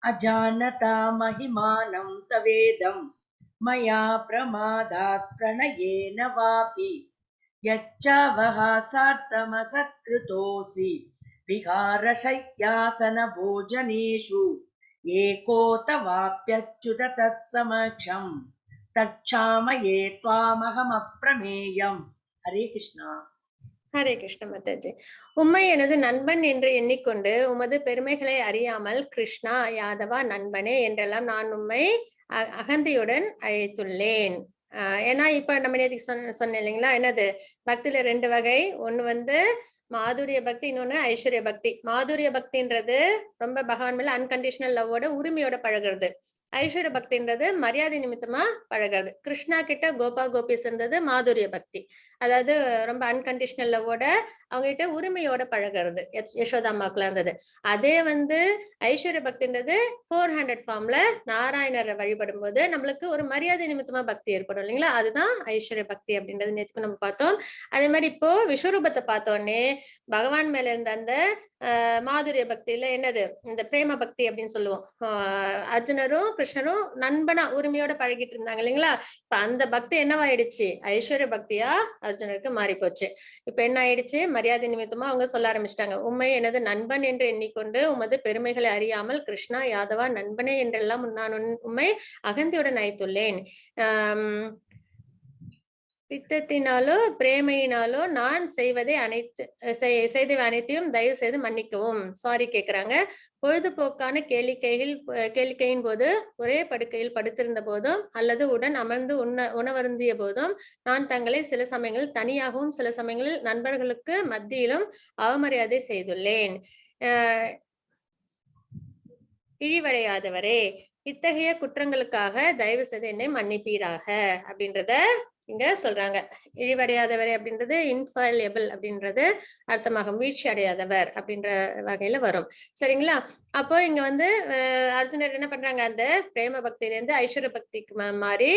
அஜானதா மஹிமானம் தவேதம் மயா பிரமாதாத் பிரணயேன வாபி யச்சாவஹாசார்த்தமசத்கிருதோசி விஹாரசய்யாசன போஜனேஷு ஏகோதவாப்யச்சுத தத்சமக்ஷம் தட்சாமயே த்வாமகம் அப்ரமேயம். ஹரே கிருஷ்ணா. ஹரே கிருஷ்ண மாதாஜி. உம்மை எனது நண்பன் என்று எண்ணிக்கொண்டு உமது பெருமைகளை அறியாமல் கிருஷ்ணா, யாதவா, நண்பனே என்றெல்லாம் நான் உம்மை அகந்தையுடன் அழைத்துள்ளேன். ஏன்னா இப்ப நம்ம நேற்றுக்கு சொன்னேன் இல்லைங்களா, என்னது பக்தியில 2 வகை. ஒண்ணு மாதுரிய பக்தி, இன்னொன்னு ஐஸ்வர்ய பக்தி. மாதுரிய பக்தின்றது ரொம்ப பகவான் மேல அன்கண்டிஷனல் லவ்வோட உரிமையோட பழகிறது. ஐஸ்வர்ய பக்தின்றது மரியாதை நிமித்தமா பழகிறது. கிருஷ்ணா கிட்ட கோபா கோபிஸ் இருந்தது மாதுரிய பக்தி. அதாவது ரொம்ப அன்கண்டிஷனல் லவ்வோட அவங்க கிட்ட உரிமையோட பழகிறது யசோதா அம்மாக்குலாம் இருந்தது. அதே வந்து ஐஸ்வர்ய பக்தின்றது 400 ஃபார்ம்ல நாராயணரை வழிபடும் போது நம்மளுக்கு ஒரு மரியாதை நிமித்தமா பக்தி ஏற்படும் இல்லைங்களா? அதுதான் ஐஸ்வர்ய பக்தி அப்படின்றது நேற்றுக்கு நம்ம பார்த்தோம். அதே மாதிரி இப்போ விஸ்வரூபத்தை பார்த்தோன்னே பகவான் மேல இருந்த அந்த மாதுரிய பக்தியில என்னது இந்த பிரேம பக்தி அப்படின்னு சொல்லுவோம். அர்ஜுனரும் கிருஷ்ணரும் நண்பனா உரிமையோட பழகிட்டு இருந்தாங்க இல்லைங்களா? இப்ப அந்த பக்தி என்னவாயிடுச்சு? ஐஸ்வர்ய பக்தியா அர்ஜுனருக்கு மாறி போச்சு. இப்ப என்ன ஆயிடுச்சு? மரியாதை நிமித்தமா அவங்க சொல்ல ஆரம்பிச்சிட்டாங்க, உண்மை எனது நண்பன் என்று எண்ணிக்கொண்டு உமது பெருமைகளை அறியாமல் கிருஷ்ணா யாதவா நண்பனே என்றெல்லாம் நான் உண்மை அகந்தியுடன் அழைத்துள்ளேன். பித்தத்தினாலோ பிரேமையினாலோ நான் செய்வதை செய்தவை அனைத்தையும் தயவு செய்து மன்னிக்கவும். சாரி கேக்குறாங்க. பொழுதுபோக்கான கேளிக்கையின் போது ஒரே படுக்கையில் படுத்திருந்த போதும் அல்லது உடன் அமர்ந்து உணவருந்திய போதும் நான் தங்களை சில சமயங்களில் தனியாகவும் சில சமயங்களில் நண்பர்களுக்கு மத்தியிலும் அவமரியாதை செய்துள்ளேன். இழிவடையாதவரே, இத்தகைய குற்றங்களுக்காக தயவு செய்து என்னை மன்னிப்பீராக அப்படின்றத இங்க சொல்றாங்க. இழிவடையாதவர் அப்படின்றது இன்ஃபாலியபிள் அப்படின்றது அர்த்தமாகும். வீழ்ச்சி அடையாதவர் அப்படின்ற வகையில வரும். சரிங்களா? அப்போ இங்க வந்து அர்ஜுனர் என்ன பண்றாங்க, அந்த பிரேம பக்தியிலேருந்து ஐஸ்வர்ய பக்திக்கு மாறி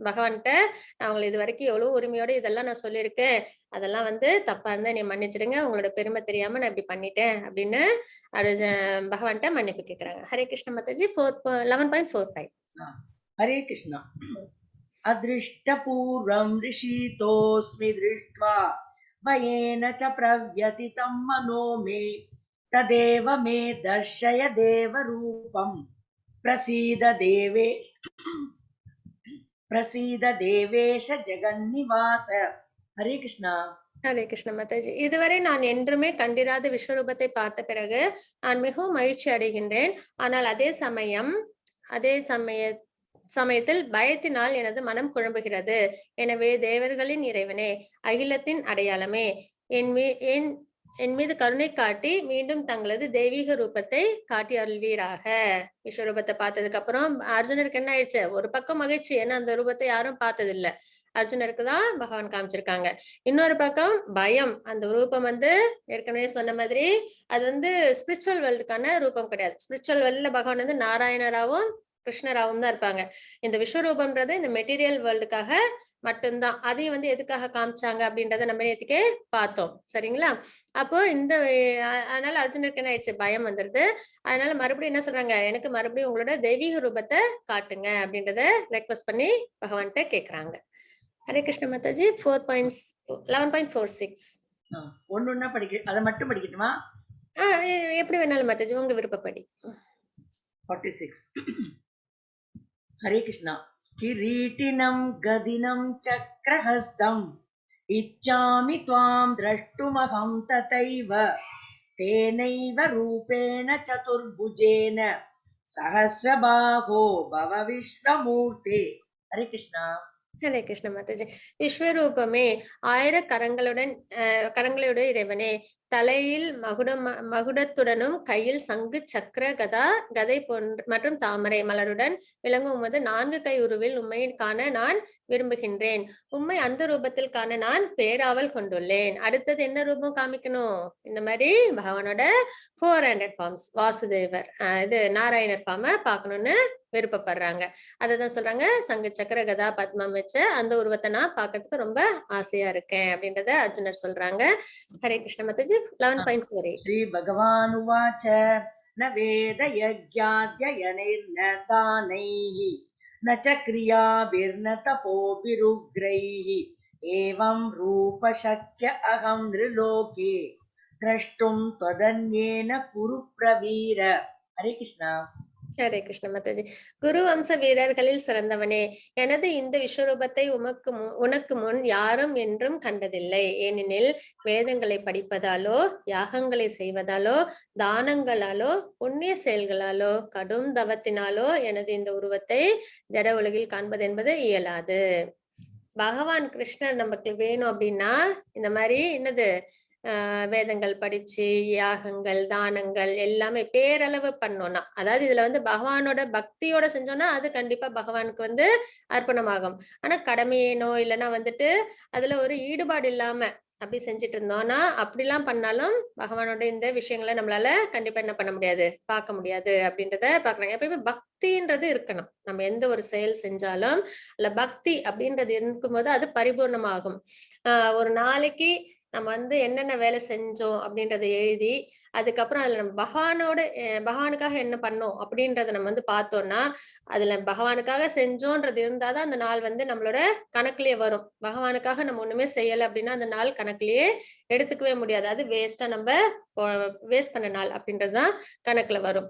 பகவான்கிட்ட நான் உங்களை இது வரைக்கும் எவ்வளவு உரிமையோட இதெல்லாம் நான் சொல்லியிருக்கேன், அதெல்லாம் வந்து தப்பா இருந்தா நீ மன்னிச்சிடுங்க, உங்களோட பெருமை தெரியாம நான் இப்படி பண்ணிட்டேன் அப்படின்னு பகவான்கிட்ட மன்னிப்பு கேட்கிறாங்க. ஹரே கிருஷ்ண மாதாஜி. 11.45. ஹரே கிருஷ்ணா. अदृष्टपूर्वं ऋषितोऽस्मि दृष्ट्वा भयेन च प्रव्यथितं मनो मे तदेव मे दर्शय देवरूपं प्रसीद देवेश जगन्निवास. हरे कृष्णा. ஹரே கிருஷ்ண மாதாஜி. இதுவரை நான் என்றுமே கண்டிராத விஸ்வரூபத்தை பார்த்த பிறகு நான் மிகவும் மகிழ்ச்சி அடைகின்றேன். ஆனால் அதே சமயத்தில் பயத்தினால் எனது மனம் குழம்புகிறது. எனவே தேவர்களின் இறைவனே, அகிலத்தின் அடையாளமே, என் மீது கருணை காட்டி மீண்டும் தங்களது தெய்வீக ரூபத்தை காட்டி அருள்வீராக. விஸ்வரூபத்தை பார்த்ததுக்கு அப்புறம் அர்ஜுனருக்கு என்ன ஆயிடுச்சு? ஒரு பக்கம் மகிழ்ச்சி, ஏன்னா அந்த ரூபத்தை யாரும் பார்த்தது இல்ல, அர்ஜுனருக்கு தான் பகவான் காமிச்சிருக்காங்க. இன்னொரு பக்கம் பயம். அந்த ரூபம் வந்து ஏற்கனவே சொன்ன மாதிரி அது வந்து ஸ்பிரிச்சுவல் வேர்ல்டுக்கான ரூபம் கிடையாது. ஸ்பிரிச்சுவல் வேர்ல்ட்ல பகவான் வந்து நாராயணராவும் கிருஷ்ணராவும் தான் இருப்பாங்க. இந்த விஸ்வரூபம்ன்றது இந்த மெட்டீரியல் வேர்ல்டுக்காக மட்டும்தான். அதையும் வந்து எதுக்காக காமிச்சாங்க அப்படின்றத நம்ம நேற்றுக்கே பார்த்தோம். சரிங்களா? அப்போ அதனால அர்ஜுனருக்கு என்ன ஆயிடுச்சு? பயம் வந்துருது. அதனால மறுபடியும் என்ன சொல்றாங்க, எனக்கு மறுபடியும் உங்களோட தெய்வீக ரூபத்தை காட்டுங்க அப்படின்றத ரெக்வஸ்ட் பண்ணி பகவான்கிட்ட கேக்குறாங்க. ஹரே கிருஷ்ண மாதாஜி. 11.46. ஒன்னொன்னா அதை மட்டும் படிக்கட்டுமா? எப்படி வேணாலும் மாதாஜி, உங்க விருப்பப்படி. 46. हरे कृष्णा. किरीटिनं गदिनं चक्रहस्तं इच्छामि त्वां द्रष्टुमहं तथैव तेनैव रूपेण चतुर्भुजेन सहस्रबाहो भव विश्वमूर्ते. हरे कृष्णा. ஹரே கிருஷ்ண மாதாஜி. விஸ்வரூபமே, 1000 கரங்களுடைய இறைவனே, தலையில் மகுடத்துடனும் கையில் சங்கு சக்கர கதை மற்றும் தாமரை மலருடன் விளங்கும் உமது 4 கை உருவில் உம்மை காண நான் விரும்புகின்றேன். உம்மை அந்த ரூபத்தில் காண நான் பேராவல் கொண்டுள்ளேன். அடுத்தது என்ன ரூபம் காமிக்கணும்? இந்த மாதிரி பகவானோட 400 ஃபார்ம்ஸ், வாசுதேவர் இது நாராயணர் ஃபார்மை பார்க்கணும்னு விருப்பப்படுறாங்க. அததான் சொல்றாங்க, சங்கு சக்கர கதா பத்மம் வச்ச அந்த உருவத்தை நான் பார்க்கறதுக்கு ரொம்ப ஆசையா இருக்கேன் அப்படின்றத அர்ஜுனர் சொல்றாங்க. ஹரே கிருஷ்ண மாதாஜி. 11.48. ஸ்ரீ பகவான் உவாச்ச ந வேத யஜ்ஞாத்யயனைர்ன தானைः ந ச க்ரியாபிர்ன தபோபிருக்ரைः ஏவம் ரூப சக்ய அகம் நிருலோகே திரஷ்டும் त्वदन्येन குரு பிரவீர. ஹரே கிருஷ்ணா. ஹரே கிருஷ்ண மாதாஜி. குரு வம்ச வீரர்களில் சிறந்தவனே, எனது இந்த விஸ்வரூபத்தை உனக்கு முன் யாரும் என்றும் கண்டதில்லை. ஏனெனில் வேதங்களை படிப்பதாலோ யாகங்களை செய்வதாலோ தானங்களாலோ புண்ணிய செயல்களாலோ கடும் தவத்தினாலோ எனது இந்த உருவத்தை ஜட உலகில் காண்பது என்பது இயலாது. பகவான் கிருஷ்ணர் நமக்கு வேணும் அப்படின்னா இந்த மாதிரி என்னது வேதங்கள் படிச்சு யாகங்கள் தானங்கள் எல்லாமே பேரளவு பண்ணோம்னா, அதாவது இதுல வந்து பகவானோட பக்தியோட செஞ்சோம்னா அது கண்டிப்பா பகவானுக்கு வந்து அர்ப்பணமாகும். ஆனா கடமையேனோ இல்லைன்னா வந்துட்டு அதுல ஒரு ஈடுபாடு இல்லாம அப்படி செஞ்சுட்டு இருந்தோம்னா, அப்படிலாம் பண்ணாலும் பகவானோட இந்த விஷயங்களை நம்மளால கண்டிப்பா என்ன பண்ண முடியாது, பார்க்க முடியாது அப்படின்றத பாக்குறாங்க. எப்பயுமே பக்தின்றது இருக்கணும். நம்ம எந்த ஒரு செயல் செஞ்சாலும் இல்ல பக்தி அப்படின்றது இருக்கும்போது அது பரிபூர்ணமாகும். ஒரு நாளைக்கு நம்ம வந்து என்னென்ன வேலை செஞ்சோம் அப்படின்றத எழுதி, அதுக்கப்புறம் அதுல நம்ம பகவானோட பகவானுக்காக என்ன பண்ணோம் அப்படின்றத நம்ம வந்து பார்த்தோம்னா, அதுல பகவானுக்காக செஞ்சோன்றது இருந்தாதான் அந்த நாள் வந்து நம்மளோட கணக்குலயே வரும். பகவானுக்காக நம்ம ஒண்ணுமே செய்யல அப்படின்னா அந்த நாள் கணக்குலயே எடுத்துக்கவே முடியாது. அது வேஸ்டா நம்ம வேஸ்ட் பண்ண நாள் அப்படின்றதுதான் கணக்குல வரும்.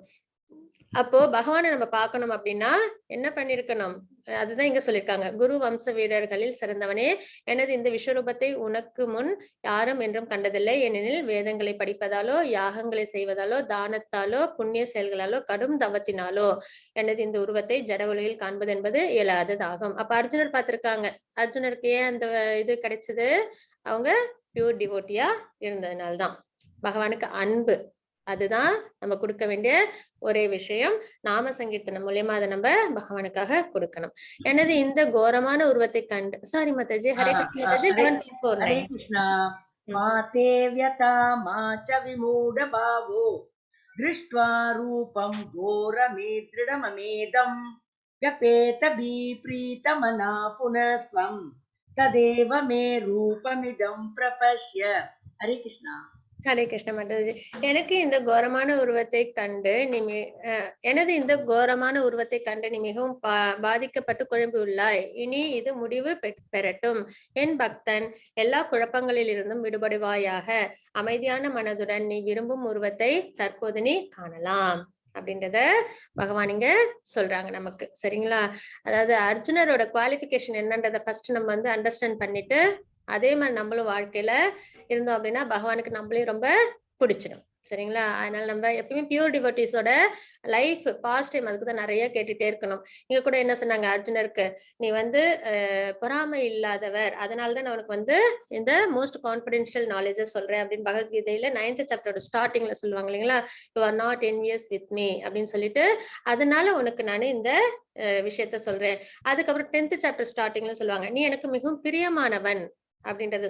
அப்போ பகவானை நம்ம பார்க்கணும் அப்படின்னா என்ன பண்ணிருக்கணும்? அதுதான் இங்க சொல்லியிருக்காங்க. குரு வம்ச வீரர்களில் சிறந்தவனே, எனது இந்த விஸ்வரூபத்தை உனக்கு முன் யாரும் என்றும் கண்டதில்லை. ஏனெனில் வேதங்களை படிப்பதாலோ யாகங்களை செய்வதாலோ தானத்தாலோ புண்ணிய செயல்களாலோ கடும் தவத்தினாலோ எனது இந்த உருவத்தை ஜட உலகில் காண்பது என்பது இயலாததாகும். அப்ப அர்ஜுனர் பார்த்திருக்காங்க. அர்ஜுனருக்கு ஏன் அந்த இது கிடைச்சது? அவங்க பியூர் டிவோட்டியா இருந்ததுனால்தான். பகவானுக்கு அன்பு அதுதான் நம்ம கொடுக்க வேண்டிய ஒரே விஷயம். நாம சங்கீர்த்தனம் மூலியமா அதை நம்ம பகவானுக்காக கொடுக்கணும். எனது இந்த கோரமான உருவத்தை கண்டு சாரி மாதாஜி, ஹரே கிருஷ்ணா மாதாஜி. ஹரே 1149. கிருஷ்ணா. மாதே வியதா மாச்ச விமூட பாவோ திருஷ்ட்வா ரூபம் கோரமே திருடமமேதம் யபேத பீப்ரீதமனா புனஸ்வம் ததேவ மே ரூபமிதம் பிரபஷ்ய. ஹரே கிருஷ்ணா. ஹரே கிருஷ்ண மாதாஜி. எனக்கு இந்த கோரமான உருவத்தை கண்டு எனது இந்த கோரமான உருவத்தை கண்டு நீ மிகவும் பாதிக்கப்பட்டு குழம்பி உள்ளாய். இனி இது முடிவு பெறட்டும். என் பக்தன், எல்லா குழப்பங்களில் இருந்தும் விடுபடுவாயாக. அமைதியான மனதுடன் நீ விரும்பும் உருவத்தை தற்போது நீ காணலாம் அப்படின்றத பகவான் இங்க சொல்றாங்க நமக்கு. சரிங்களா? அதாவது அர்ஜுனரோட குவாலிஃபிகேஷன் என்னன்றத ஃபர்ஸ்ட் நம்ம வந்து அண்டர்ஸ்டாண்ட் பண்ணிட்டு அதே மாதிரி நம்மளும் வாழ்க்கையில இருந்தோம் அப்படின்னா பகவானுக்கு நம்மளையும் ரொம்ப பிடிச்சிடும். சரிங்களா? அதனால நம்ம எப்பயுமே பியூர் டிவோட்டிஸோட லைஃப் பாஸ்ட் டைம் அதுக்குதான் நிறைய கேட்டுட்டே இருக்கணும். இங்க கூட என்ன சொன்னாங்க அர்ஜுனருக்கு, நீ வந்து பொறாமை இல்லாதவர், அதனாலதான் நான் உனக்கு வந்து இந்த மோஸ்ட் கான்பிடென்ஷியல் நாலேஜ் சொல்றேன் அப்படின்னு பகவத்கீதையில 9th சாப்டரோட ஸ்டார்டிங்ல சொல்லுவாங்க இல்லைங்களா? You are not envious with me அப்படின்னு சொல்லிட்டு, அதனால உனக்கு நான் இந்த விஷயத்த சொல்றேன். அதுக்கப்புறம் 10th சாப்டர் ஸ்டார்டிங்ல சொல்லுவாங்க, நீ எனக்கு மிகவும் பிரியமானவன் அப்படின்றத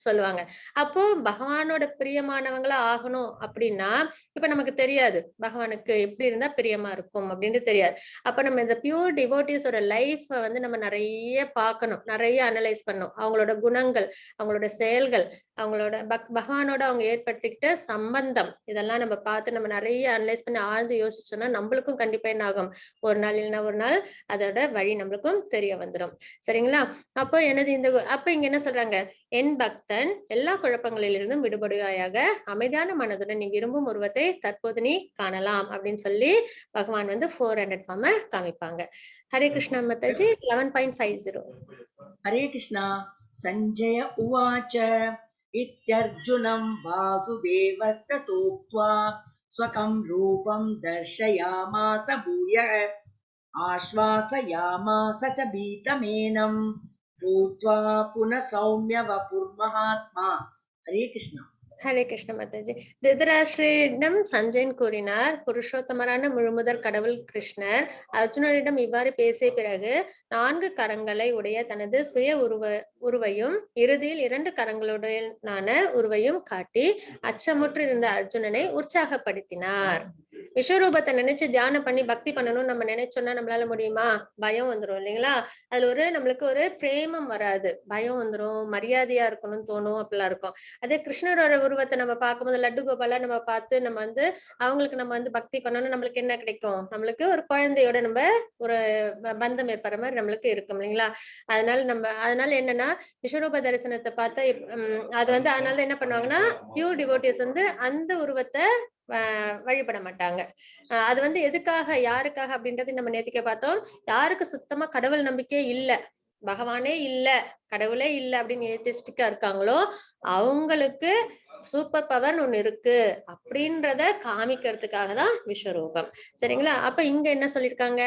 சொல்லுவாங்க. அப்போ பகவானோட பிரியமானவங்களா ஆகணும் அப்படின்னா இப்ப நமக்கு தெரியாது பகவானுக்கு எப்படி இருந்தா பிரியமா இருக்கும் அப்படின்னு தெரியாது. அப்ப நம்ம இந்த பியூர் டிவோட்டிஸோட லைஃப் வந்து நம்ம நிறைய பார்க்கணும், நிறைய அனலைஸ் பண்ணணும். அவங்களோட குணங்கள், அவங்களோட செயல்கள், அவங்களோட பகவானோட அவங்க ஏற்படுத்திக்கிட்ட சம்பந்தம், இதெல்லாம் நம்ம பார்த்து நம்ம நிறைய அனலைஸ் பண்ணி ஆழ்ந்து யோசிச்சோம்னா நம்மளுக்கும் கண்டிப்பா என்ன ஆகும், ஒரு நாள் இல்லைன்னா ஒரு நாள் அதோட வழி நம்மளுக்கும் தெரிய வந்துடும். சரிங்களா? அப்போ எனது இந்த அப்ப இங்க என்ன சொல்றாங்க, என் பக்தன், எல்லா குழப்பங்களிலிருந்தும் விடுபடுவாயாக. அமைதியான மனதுடன் நீ விரும்பும் உருவத்தை தற்போது நீ காணலாம் அப்படின்னு சொல்லி பகவான் வந்து 400 ஃபார்ம காமிப்பாங்க. ஹரே கிருஷ்ணா மாதாஜி. 11.50. ஹரே கிருஷ்ணா. சஞ்சய உவாச்ச இத்யர்ஜுனம் வாசுதேவஸ்ததோக்த்வா ஸ்வகம் ரூபம் தர்ஷயாமாஸ பூயः ஆஸ்வாசயாமாஸ ச பீதமேனம் பூத்வா புனः சௌம்ய வபுர்மஹாத்மா. ஹரே கிருஷ்ணா. ஹரே கிருஷ்ண மாதாஜி. திருதராஷ்டிரரிடம் சஞ்சயன் கூறினார், புருஷோத்தமரான முழுமுதற் கடவுள் கிருஷ்ணர் அர்ஜுனரிடம் இவ்வாறு பேசிய பிறகு 4 கரங்களை உடைய தனது சுய உருவையும் இறுதியில் 2 கரங்களுடனான உருவையும் காட்டி அச்சமுற்று இருந்த அர்ஜுனனை உற்சாகப்படுத்தினார். விஸ்வரூபத்தை நினைச்சு தியானம் பண்ணி பக்தி பண்ணணும்னு நம்ம நினைச்சோம்னா நம்மளால முடியுமா? பயம் வந்துரும் இல்லைங்களா? அதுல நம்மளுக்கு ஒரு பிரேமம் வராது, பயம் வந்துரும், மரியாதையா இருக்கணும்னு தோணும், அப்படிலாம் இருக்கும். அதே கிருஷ்ணரோட உருவத்தை நம்ம பார்க்கும்போது லட்டு கோபாலா நம்ம பார்த்து நம்ம வந்து அவங்களுக்கு நம்ம வந்து பக்தி பண்ணணும், நம்மளுக்கு என்ன கிடைக்கும்? நம்மளுக்கு ஒரு குழந்தையோட நம்ம ஒரு பந்தம் ஏற்படுற மாதிரி நம்மளுக்கு இருக்கும் இல்லைங்களா? அதனால என்னன்னா விஸ்வரூப தரிசனத்தை பார்த்தா அது வந்து அதனால என்ன பண்ணுவாங்கன்னா பியூர் டிவோட்டிஸ் வந்து அந்த உருவத்தை வழிபட மாட்டாங்க. அது வந்து எதுக்காக, யாருக்காக அப்படின்றது நம்ம நேத்திக்க பார்த்தோம். யாருக்கு சுத்தமா கடவுள் நம்பிக்கையே இல்ல, பகவானே இல்ல, கடவுளே இல்ல அப்படின்னு ஏத்திஸ்டிக்கா இருக்காங்களோ அவங்களுக்கு சூப்பர் பவர் ஒண்ணு இருக்கு அப்படின்றத காமிக்கிறதுக்காக தான் விஸ்வரூபம். சரிங்களா? அப்ப இங்க என்ன சொல்லியிருக்காங்க?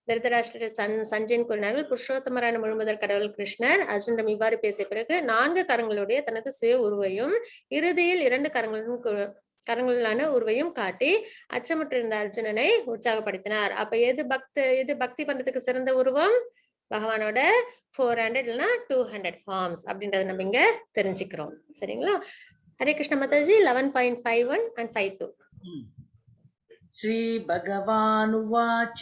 திருதராஷ்டிர சஞ்சயன் கூறினார்கள், புருஷோத்தமரான முழுமுதற் கடவுள் கிருஷ்ணர் அர்ஜுனிடம் இவ்வாறு பேசிய பிறகு 4 கரங்களுடைய தனது சுய உருவையும் இறுதியில் 2 கரங்களான உருவையும் காட்டி அச்சமுற்றிருந்த அர்ஜுனனை உற்சாகப்படுத்தினார். அப்ப எது பக்தி பண்றதுக்கு சிறந்த உருவம்? பகவானோட 400 இல்லைன்னா 200 ஃபார்ம்ஸ் அப்படின்றத நம்ம இங்க தெரிஞ்சுக்கிறோம். சரிங்களா? ஹரே கிருஷ்ண மாதாஜி. 11.51 and 52. ஸ்ரீ பகவானுவாச்ச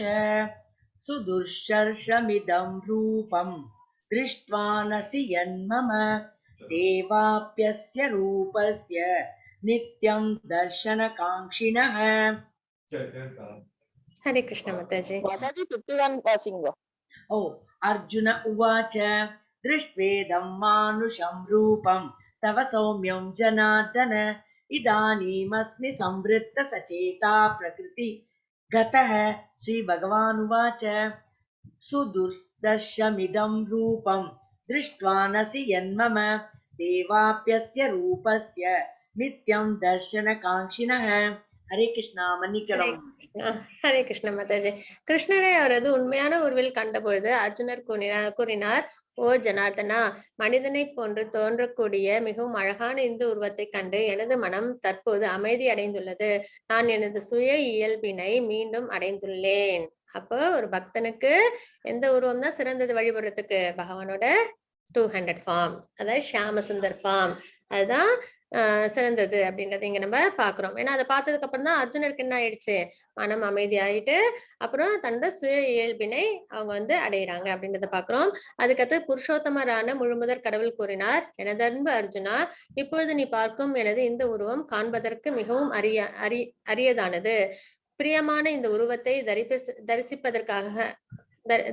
சுதுர்ஷர்ஷமிதம் ரூபம் திருஷ்ட்வா நசி யன்மம தேவாப்யஸ்ய ரூபஸ்ய நித்யம் தர்ஷனகாங்க்ஷிணः. ஹரே கிருஷ்ண மாதாஜி. மாதாஜி 51 வாசிங்க. ஓ அர்ஜுன உவாச்ச திருஷ்ட்வேதம் மானுஷம் ரூபம் தவ சௌமியம் ஜனார்தன இதானீமஸ்மி சம்வృத்த சச்சேதா பிரகிருதி கதः. ஸ்ரீ பகவானுவாச்ச சுதுர்தர்ஷமிதம் ரூபம் திருஷ்ட்வா நசி யன்மம தேவாப்யஸ்ய ரூபஸ்ய நித்யம் தர்ஷனகாங்க்ஷிணः. ஹரே கிருஷ்ணா. மன்னிக்கணும். ஹரே கிருஷ்ண மாதாஜி. கிருஷ்ணரை அவரது உண்மையான உருவில் கண்டபொழுது அர்ஜுனர் கூறினார், ஓ ஜனார்தனா, மனிதனை போன்று தோன்றக்கூடிய மிகவும் அழகான இந்த உருவத்தை கண்டு எனது மனம் தற்போது அமைதி அடைந்துள்ளது. நான் எனது சுய இயல்பினை மீண்டும் அடைந்துள்ளேன். அப்போ ஒரு பக்தனுக்கு எந்த உருவம் தான் சிறந்தது வழிபடுறதுக்கு? பகவானோட 200 ஃபார்ம், அதாவது ஷியாம சுந்தர் ஃபார்ம், அதுதான் சிறந்தது அப்படின்றத இங்க நம்ம பாக்குறோம். ஏன்னா அதை பார்த்ததுக்கு அப்புறம் தான் அர்ஜுனருக்கு என்ன ஆயிடுச்சு? மனம் அமைதி ஆயிட்டு அப்புறம் தன்னோட சுய இயல்பினை அவங்க அடையிறாங்க அப்படின்றத பாக்குறோம். அதுக்கடுத்து புருஷோத்தமரான முழுமுதற் கடவுள் கூறினார், எனது அன்பு அர்ஜுனா, இப்பொழுது நீ பார்க்கும் எனது இந்த உருவம் காண்பதற்கு மிகவும் அரியதானது. பிரியமான இந்த உருவத்தை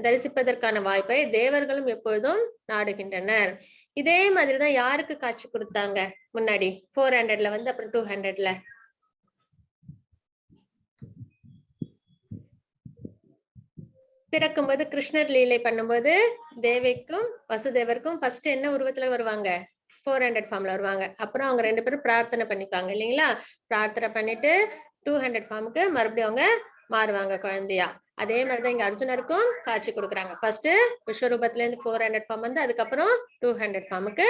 தரிசிப்பதற்கான வாய்ப்பை தேவர்களும் எப்பொழுதும் நாடுகின்றனர். இதே மாதிரிதான் யாருக்கு காட்சி கொடுத்தாங்க முன்னாடி? 400ல அப்புறம் 200ல பிறக்கும்போது கிருஷ்ணர் லீலை பண்ணும்போது தேவிக்கும் வசுதேவருக்கும் ஃபர்ஸ்ட் என்ன உருவத்துல வருவாங்க? 400 ஃபார்ம்ல வருவாங்க. அப்புறம் அவங்க 2 பேரும் பிரார்த்தனை பண்ணிப்பாங்க இல்லைங்களா? பிரார்த்தனை பண்ணிட்டு 200 ஃபார்முக்கு மறுபடியும் அவங்க மாறுவாங்க குழந்தையா. அதே மாதிரிதான் இங்க அர்ஜுனருக்கும் காட்சி கொடுக்குறாங்க. ஃபர்ஸ்ட் விஸ்வரூபத்துல இருந்து 400 ஃபார்ம் அதுக்கப்புறம் 200 ஃபார்முக்கு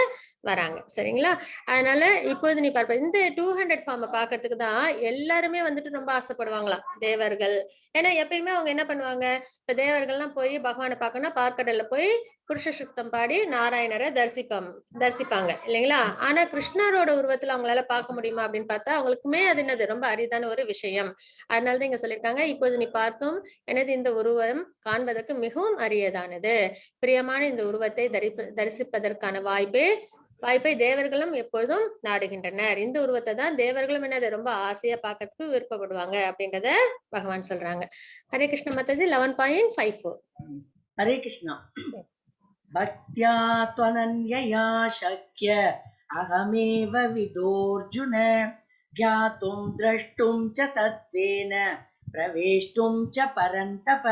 வராங்க. சரிங்களா? அதனால இப்போது நீ பார்ப்ப இந்த 200 ஃபார்மை பாக்குறதுக்கு தான் எல்லாருமே ரொம்ப ஆசைப்படுவாங்களாம் தேவர்கள். ஏன்னா எப்பயுமே அவங்க என்ன பண்ணுவாங்க? இப்ப தேவர்கள்லாம் போய் பகவானை பார்க்கணும்னா பார்க்கடல்ல போய் புருஷ சுத்தம் பாடி நாராயணரை தரிசிப்பாங்க இல்லைங்களா? ஆனா கிருஷ்ணரோட உருவத்துல அவங்களால பார்க்க முடியுமா அப்படின்னு பார்த்தா அவங்களுக்குமே அது என்னது ரொம்ப அரிதான ஒரு விஷயம். அதனாலதான் இங்க சொல்லியிருக்காங்க, இப்போது நீ பார்க்கும் எனது இந்த உருவம் காண்பதற்கு மிகவும் அரியதானது. பிரியமான இந்த உருவத்தை தரிசிப்பதற்கான வாய்ப்பை தேவர்களும் எப்பொழுதும் நாடுகின்றனர். இந்த உருவத்தை தான் தேவர்களும் என்னது ரொம்ப ஆசையா பார்க்கறதுக்கு விருப்பப்படுவாங்க அப்படின்றத பகவான் சொல்றாங்க. ஹரே கிருஷ்ண மாதாஜி. 11.54. ஹரே கிருஷ்ணா. பக்த்யா த்வனன்யயா சக்ய அகமேவ விதோர்ஜுன ஞாதும் த்ரஷ்டும் ச தத்வேன பிரவேஷ்டும் ச பரந்தப.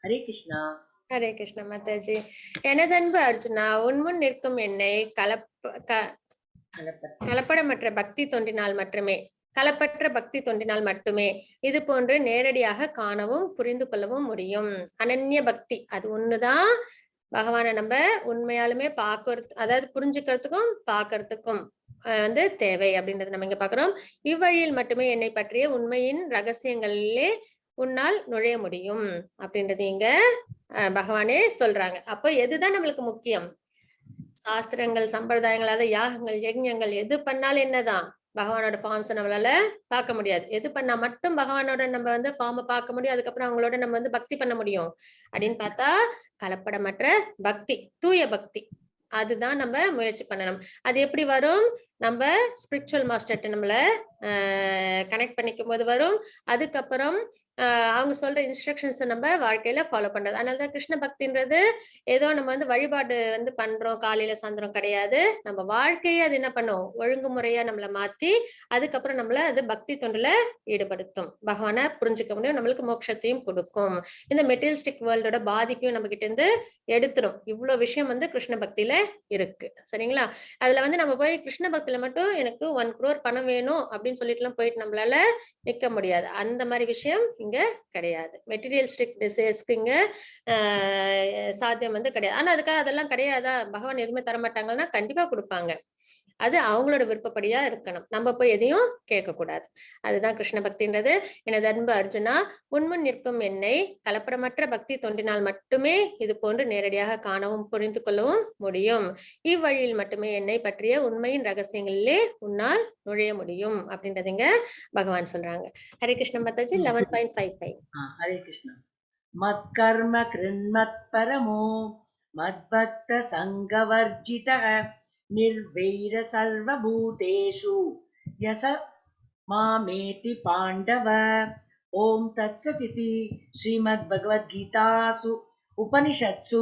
ஹரே கிருஷ்ணா. ஹரே கிருஷ்ண மாதாஜி. எனதன்பு அர்ஜுனா, உன்முன் நிற்கும் என்னை கலப்படமற்ற பக்தி தொண்டினால் மட்டுமே இது போன்று நேரடியாக காணவும் புரிந்து கொள்ளவும் முடியும். அனன்ய பக்தி அது ஒண்ணுதான் பகவானை நம்ம உண்மையாலுமே அதாவது புரிஞ்சுக்கிறதுக்கும் பார்க்கறதுக்கும் தேவை அப்படின்றத நம்ம இங்க பாக்குறோம். இவ்வழியில் மட்டுமே என்னை பற்றிய உண்மையின் ரகசியங்களிலே உன்னால் நுழைய முடியும் அப்படின்றது இங்க பகவானே சொல்றாங்க. அப்போ எதுதான் நம்மளுக்கு முக்கியம்? சாஸ்திரங்கள், சம்பிரதாயங்கள், அதாவது யாகங்கள், யஜ்ஞங்கள் எது பண்ணாலும் என்னதான் பகவானோட ஃபார்ம்ஸ் நம்மளால பார்க்க முடியாது. எது பண்ணா மட்டும் பகவானோட நம்ம ஃபார்மை பார்க்க முடியும், அதுக்கப்புறம் அவங்களோட நம்ம பக்தி பண்ண முடியும் அப்படின்னு பார்த்தா கலப்படமற்ற பக்தி, தூய பக்தி, அதுதான் நம்ம முயற்சி பண்ணணும். அது எப்படி வரும்? நம்ம ஸ்பிரிச்சுவல் மாஸ்டர்ட்ட நம்மள கனெக்ட் பண்ணிக்கும் போது வரும். அதுக்கப்புறம் அவங்க சொல்ற இன்ஸ்ட்ரக்ஷன்ஸ் நம்ம வாழ்க்கையில ஃபாலோ பண்றது. அதனாலதான் கிருஷ்ண பக்தின்றது ஏதோ நம்ம வழிபாடு பண்றோம் காலையில சாயந்தரம் கிடையாது. நம்ம வாழ்க்கையை அது என்ன பண்ணும்? ஒழுங்குமுறையா நம்மள மாத்தி அதுக்கப்புறம் நம்மள அது பக்தி தொண்டுல ஈடுபடுத்தும். பகவானை புரிஞ்சுக்க முடியும், நம்மளுக்கு மோட்சத்தையும் கொடுக்கும். இந்த மெட்டீரியலிஸ்டிக் வேர்ல்டோட பாதிப்பையும் நம்ம கிட்ட இருந்து எடுத்துரும். இவ்வளவு விஷயம் கிருஷ்ண பக்தியில இருக்கு. சரிங்களா? அதுல நம்ம போய் கிருஷ்ண பக்தி அனுபவத்துல மட்டும் எனக்கு 1 crore பணம் வேணும் அப்படின்னு சொல்லிட்டு எல்லாம் போயிட்டு நம்மளால நிக்க முடியாது. அந்த மாதிரி விஷயம் இங்க கிடையாது. மெட்டீரியலிஸ்டிக் டிசைர்ஸ்க்கு இங்க சாத்தியம் வந்து கிடையாது. ஆனா அதுக்காக அதெல்லாம் கிடையாதா, பகவான் எதுவுமே தரமாட்டாங்கன்னா கண்டிப்பா கொடுப்பாங்க. அது அவங்களோட விருப்பப்படியா இருக்கணும். நம்ம போய் எதையும் கேட்க கூடாது. அதுதான் கிருஷ்ண பக்தின்றது. எனது அன்பு அர்ஜுனா, உன்முன் நிற்கும் என்னை கலப்படமற்ற பக்தி தோன்றினால் மட்டுமே இது போன்று நேரடியாக காணவும் புரிந்து கொள்ளவும் முடியும். இவ்வழியில் மட்டுமே என்னை பற்றிய உண்மையின் ரகசியங்களிலே உன்னால் நுழைய முடியும் அப்படின்றதுங்க பகவான் சொல்றாங்க. ஹரே கிருஷ்ண மாதாஜி 11.55. ஹரே கிருஷ்ணா. மத்கர்ம கிருன்மத் பரமோ மத்பக்த சங்கவர்ஜிதः நிர்வைர சர்வபூதேஷு யச மாமேதி பாண்டவ. ஓம் தத்சதிதி. ஸ்ரீமத் பகவத்கீதாசு உபனிஷத்சு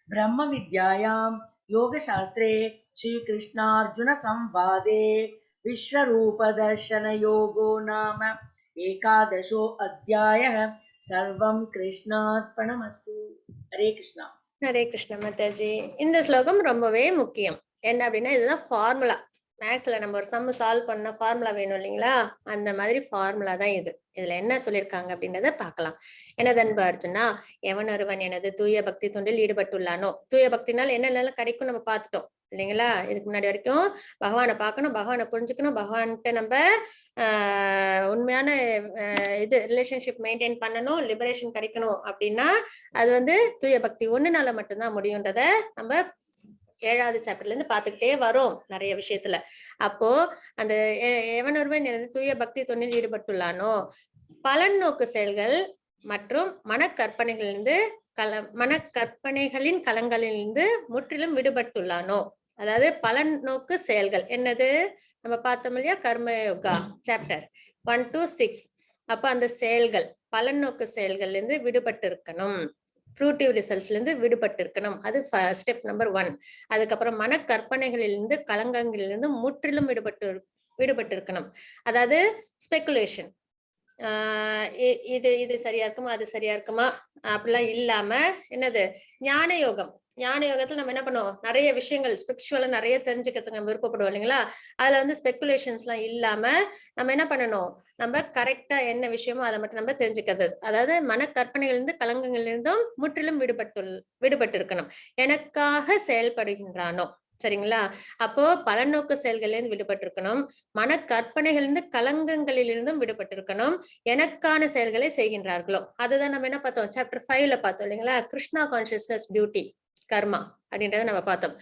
பிரம்ம வித்யாயாம் யோகசாஸ்திரே ஸ்ரீகிருஷ்ணார்ஜுன சம்வாதே விஸ்வரூப தர்சன யோகோ நாம ஏகாதசோ அத்தியாயः. சர்வம் கிருஷ்ணார்ப்பணமஸ்து. ஹரே கிருஷ்ணா. ஹரே கிருஷ்ண மாதாஜி. இந்த ஸ்லோகம் ரொம்பவே முக்கியம். என்ன அப்படின்னா இதுதான் ஃபார்முலா. மேக்ஸ்ல நம்ம ஒரு சம் சால்வ் பண்ண ஃபார்முலா வேணும் இல்லைங்களா, அந்த மாதிரி ஃபார்முலா தான் இது. இதுல என்ன சொல்லியிருக்காங்க அப்படின்றத பார்க்கலாம். எனது அன்பு அர்ஜுனா, எவன் ஒருவன் எனது தூய பக்தி தொண்டில் ஈடுபட்டுள்ளானோ, தூய பக்தினால் என்னென்ன கிடைக்கும் நம்ம பார்த்துட்டோம் இல்லைங்களா. இதுக்கு முன்னாடி வரைக்கும் பகவானை பார்க்கணும், பகவானை புரிஞ்சுக்கணும், பகவான்கிட்ட நம்ம உண்மையான இது ரிலேஷன்ஷிப் மெயின்டைன் பண்ணணும், லிபரேஷன் கிடைக்கணும் அப்படின்னா அது வந்து தூய பக்தி ஒண்ணுனால மட்டும்தான் முடியுன்றத நம்ம 7வது சாப்டர்ல இருந்து பாத்துக்கிட்டே வரோம் நிறைய விஷயத்துல. அப்போ அந்த எவன் ஒருவன் எனது தூய பக்தி தொண்டில் ஈடுபட்டுள்ளானோ, பலன் நோக்கு செயல்கள் மற்றும் மனக்கற்பனைகளின் கலங்களிலிருந்து முற்றிலும் விடுபட்டுள்ளானோ. அதாவது பலன் நோக்கு செயல்கள் என்னது நம்ம பார்த்தோம் இல்லையா, கர்ம யோகா சாப்டர் 1 to 6. அப்ப அந்த செயல்கள் பலன் நோக்கு செயல்கள்ல இருந்து விடுபட்டு இருக்கணும், ஃப்ரூட்டிவ் ரிசல்ட்ஸ்ல இருந்து விடுபட்டு இருக்கணும். அது ஸ்டெப் நம்பர் 1. அதுக்கப்புறம் மனக்கற்பனைகளிலிருந்து கலங்கங்களிலிருந்து முற்றிலும் விடுபட்டு இருக்கணும். அதாவது ஸ்பெகுலேஷன், இது சரியா இருக்குமா அது சரியா இருக்குமா அப்படிலாம் இல்லாம என்னது ஞான யோகம். ஞான யோகத்துல நம்ம என்ன பண்ணுவோம், நிறைய விஷயங்கள் ஸ்பிரிச்சுவலா நிறைய தெரிஞ்சுக்கிறதுக்கு நம்ம விருப்பப்படுவோம் இல்லைங்களா. அதுல வந்து ஸ்பெகுலேஷன்ஸ் எல்லாம் இல்லாம நம்ம என்ன பண்ணணும், நம்ம கரெக்டா என்ன விஷயமோ அதை மட்டும் நம்ம தெரிஞ்சுக்கிறது. அதாவது மனக்கற்பனைகளிலிருந்து கலங்கங்களிலிருந்தும் முற்றிலும் விடுபட்டு இருக்கணும். எனக்காக செயல்படுகின்றானோ, சரிங்களா. அப்போ பலநோக்கு செயல்கள்ல இருந்து விடுபட்டு இருக்கணும், மனக்கற்பனைகளிலிருந்து கலங்கங்களிலிருந்தும் விடுபட்டு இருக்கணும், எனக்கான செயல்களை செய்கின்றார்களோ. அதுதான் நம்ம என்ன பார்த்தோம், சாப்டர் 5ல பார்த்தோம் இல்லைங்களா, கிருஷ்ணா கான்சியஸ்னஸ் டியூட்டி கர்மா அப்படின்றத நம்ம பார்த்தோம்.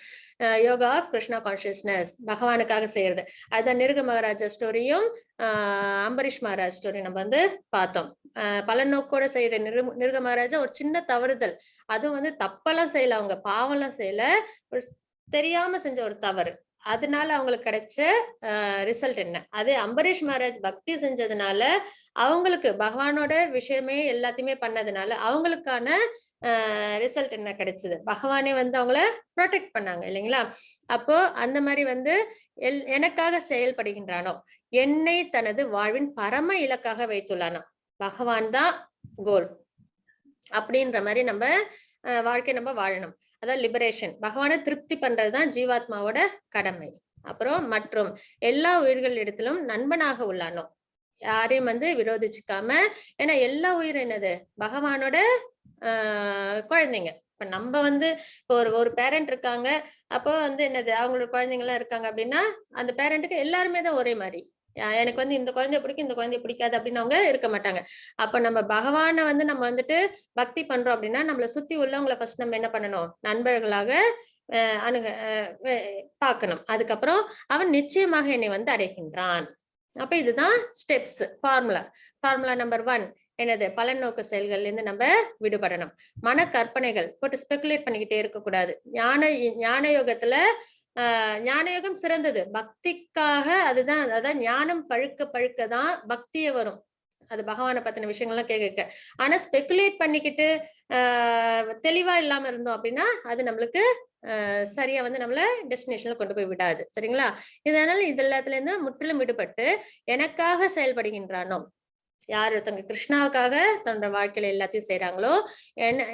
யோகா ஆஃப் கிருஷ்ணா கான்சியஸ்னஸ், பகவானுக்காக செய்யறது. அதுதான் நிருக மகாராஜா ஸ்டோரியும் அம்பரீஷ் மகாராஜ் ஸ்டோரி நம்ம வந்து பார்த்தோம். பல நோக்கோட செய்யற நிருக மகாராஜா ஒரு சின்ன தவறுதல், அதுவும் வந்து தப்பெல்லாம் செய்யல, அவங்க பாவம்லாம் செய்யல, ஒரு தெரியாம செஞ்ச ஒரு தவறு, அதனால அவங்களுக்கு கிடைச்ச ரிசல்ட் என்ன. அது அம்பரீஷ் மகாராஜ் பக்தி செஞ்சதுனால அவங்களுக்கு பகவானோட விஷயமே எல்லாத்தையுமே பண்ணதுனால அவங்களுக்கான ரிசல்ட் என்ன கிடைச்சது, பகவானே வந்து அவங்கள ப்ரொடெக்ட் பண்ணாங்க இல்லைங்களா. அப்போ அந்த மாதிரி வந்து எனக்காக செயல்படுகின்றானோ, என்னை தனது வாழ்வின் பரம இலக்காக வைத்துள்ளானோ, பகவான் தான் கோல் அப்படின்ற மாதிரி நம்ம வாழ்க்கை நம்ம வாழணும். அதாவது லிபரேஷன், பகவானை திருப்தி பண்றதுதான் ஜீவாத்மாவோட கடமை. அப்புறம் மற்றும் எல்லா உயிர்களிடத்திலும் நண்பனாக உள்ளானோ, யாரையும் வந்து விரோதிச்சுக்காம. ஏன்னா எல்லா உயிரும் என்னது, பகவானோட குழந்தைங்க. இப்ப நம்ம வந்து இப்போ ஒரு பேரண்ட் இருக்காங்க, அப்போ வந்து என்னது அவங்களோட குழந்தைங்க எல்லாம் இருக்காங்க அப்படின்னா அந்த பேரண்ட்டுக்கு எல்லாருமே தான் ஒரே மாதிரி. எனக்கு வந்து இந்த குழந்தைய பிடிக்கும் இந்த குழந்தைய பிடிக்காது அப்படின்னு அவங்க இருக்க மாட்டாங்க. அப்ப நம்ம பகவானை வந்து நம்ம வந்துட்டு பக்தி பண்றோம் அப்படின்னா நம்மளை சுத்தி உள்ளவங்களை ஃபர்ஸ்ட் நம்ம என்ன பண்ணணும், நண்பர்களாக பார்க்கணும். அதுக்கப்புறம் அவன் நிச்சயமாக என்னை வந்து அடைகின்றான். அப்ப இதுதான் ஸ்டெப்ஸ், ஃபார்முலா நம்பர் 1 என்னது, பலன் நோக்கு செயல்கள்ல இருந்து நம்ம விடுபடணும். மன கற்பனைகள் போட்டு ஸ்பெகுலேட் பண்ணிக்கிட்டே இருக்கக்கூடாது. ஞான யோகத்துல ஞான யோகம் சிறந்தது பக்திக்காக. அதுதான், அதான் ஞானம் பழுக்கதான் பக்தியே வரும். அது பகவானை பத்தின விஷயங்கள்லாம் கேட்க. ஆனா ஸ்பெகுலேட் பண்ணிக்கிட்டு தெளிவா இல்லாம இருந்தோம் அப்படின்னா அது நம்மளுக்கு சரியா வந்து நம்மள டெஸ்டினேஷன்ல கொண்டு போய் விடாது, சரிங்களா. இதனால இது எல்லாத்துல இருந்து முற்றிலும் விடுபட்டு எனக்காக செயல்படுகின்றானோ, யார் ஒருத்தங்க கிருஷ்ணாவுக்காக தன்னோட வாழ்க்கையில எல்லாத்தையும் செய்யறாங்களோ,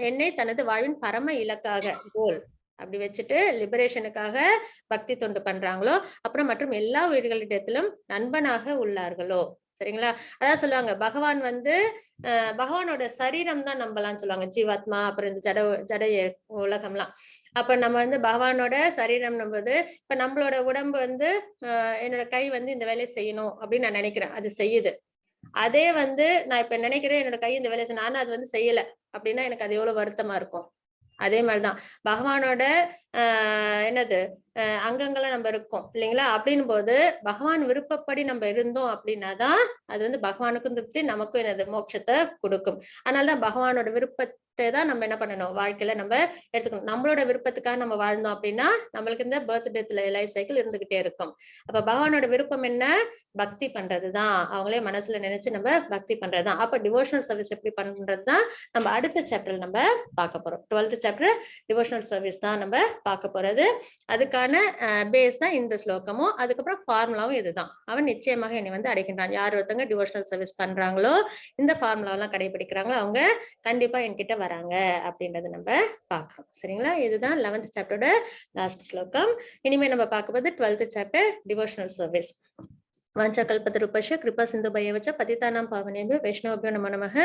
என்னை தனது வாழ்வின் பரம இலக்காக கோல் அப்படி வச்சுட்டு லிபரேஷனுக்காக பக்தி தொண்டு பண்றாங்களோ, அப்புறம் மற்றும் எல்லா உயிர்களிடத்திலும் நண்பனாக உள்ளார்களோ. சரிங்களா? அதான் சொல்லுவாங்க பகவான் வந்து பகவானோட சரீரம் தான் நம்பலாம்னு சொல்லுவாங்க. ஜீவாத்மா அப்புறம் இந்த ஜட உலகம்லாம். அப்ப நம்ம வந்து பகவானோட சரீரம் நம்புது. இப்ப நம்மளோட உடம்பு வந்து என்னோட கை வந்து இந்த வேலையை செய்யணும் அப்படின்னு நான் நினைக்கிறேன், அது செய்யுது. அதே வந்து நான் இப்ப நினைக்கிறேன் என்னோட கை இந்த வேலையை நானும் அது வந்து செய்யல அப்படின்னா எனக்கு அது எவ்வளவு வருத்தமா இருக்கும். அதே மாதிரிதான் பகவானோட என்னது அங்கங்களை நம்ம இருக்கோம் இல்லைங்களா? அப்படின்னும் போது பகவான் விருப்பப்படி நம்ம இருந்தோம் அப்படின்னாதான் அது வந்து பகவானுக்கும் திருப்தி, நமக்கும் என்னது மோட்சத்தை கொடுக்கும். அதனாலதான் பகவானோட விருப்பத்தை தான் நம்ம என்ன பண்ணணும், வாழ்க்கையில நம்ம எடுத்துக்கணும். நம்மளோட விருப்பத்துக்காக நம்ம வாழ்ந்தோம் அப்படின்னா நம்மளுக்கு இந்த பர்த் டெத் லைஃப் சைக்கிள் இருந்துகிட்டே இருக்கும். அப்ப பகவானோட விருப்பம் என்ன? பக்தி பண்றதுதான். அவங்களே மனசுல நினைச்சு நம்ம பக்தி பண்றதுதான். அப்ப டிவோஷனல் சர்வீஸ் எப்படி பண்றதுதான் நம்ம அடுத்த சாப்டர்ல நம்ம பார்க்க போறோம். 12th சாப்டர் டிவோஷனல் சர்வீஸ் தான் நம்ம பார்க்க போறது. அதுக்கான பேஸ் தான் இந்த ஸ்லோகமும், அதுக்கப்புறம் ஃபார்முலாவும் இதுதான். அவன் நிச்சயமாக என்னை வந்து அடைகின்றான். யார் ஒருத்தங்க டிவோஷனல் சர்வீஸ் பண்றாங்களோ, இந்த ஃபார்முலாவெல்லாம் கடைபிடிக்கிறாங்களோ அவங்க கண்டிப்பா என்கிட்ட வராங்க அப்படின்றத நம்ம பார்க்கிறோம். சரிங்களா? இதுதான் 11th சாப்டரோட லாஸ்ட் ஸ்லோகம். இனிமே நம்ம பார்க்க போது 12th சாப்டர் டிவோஷனல் சர்வீஸ். वाञ्छाकल्पतरुपश्च कृपा सिन्धुभ्येव च पतितानां पावनेभ्यो वैष्णवेभ्यो नमो नमः।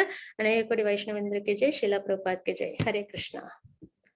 अनेक कोटि वैष्णवेन्द्र की जय, श्रील प्रभुपाद की जय। हरे कृष्णा।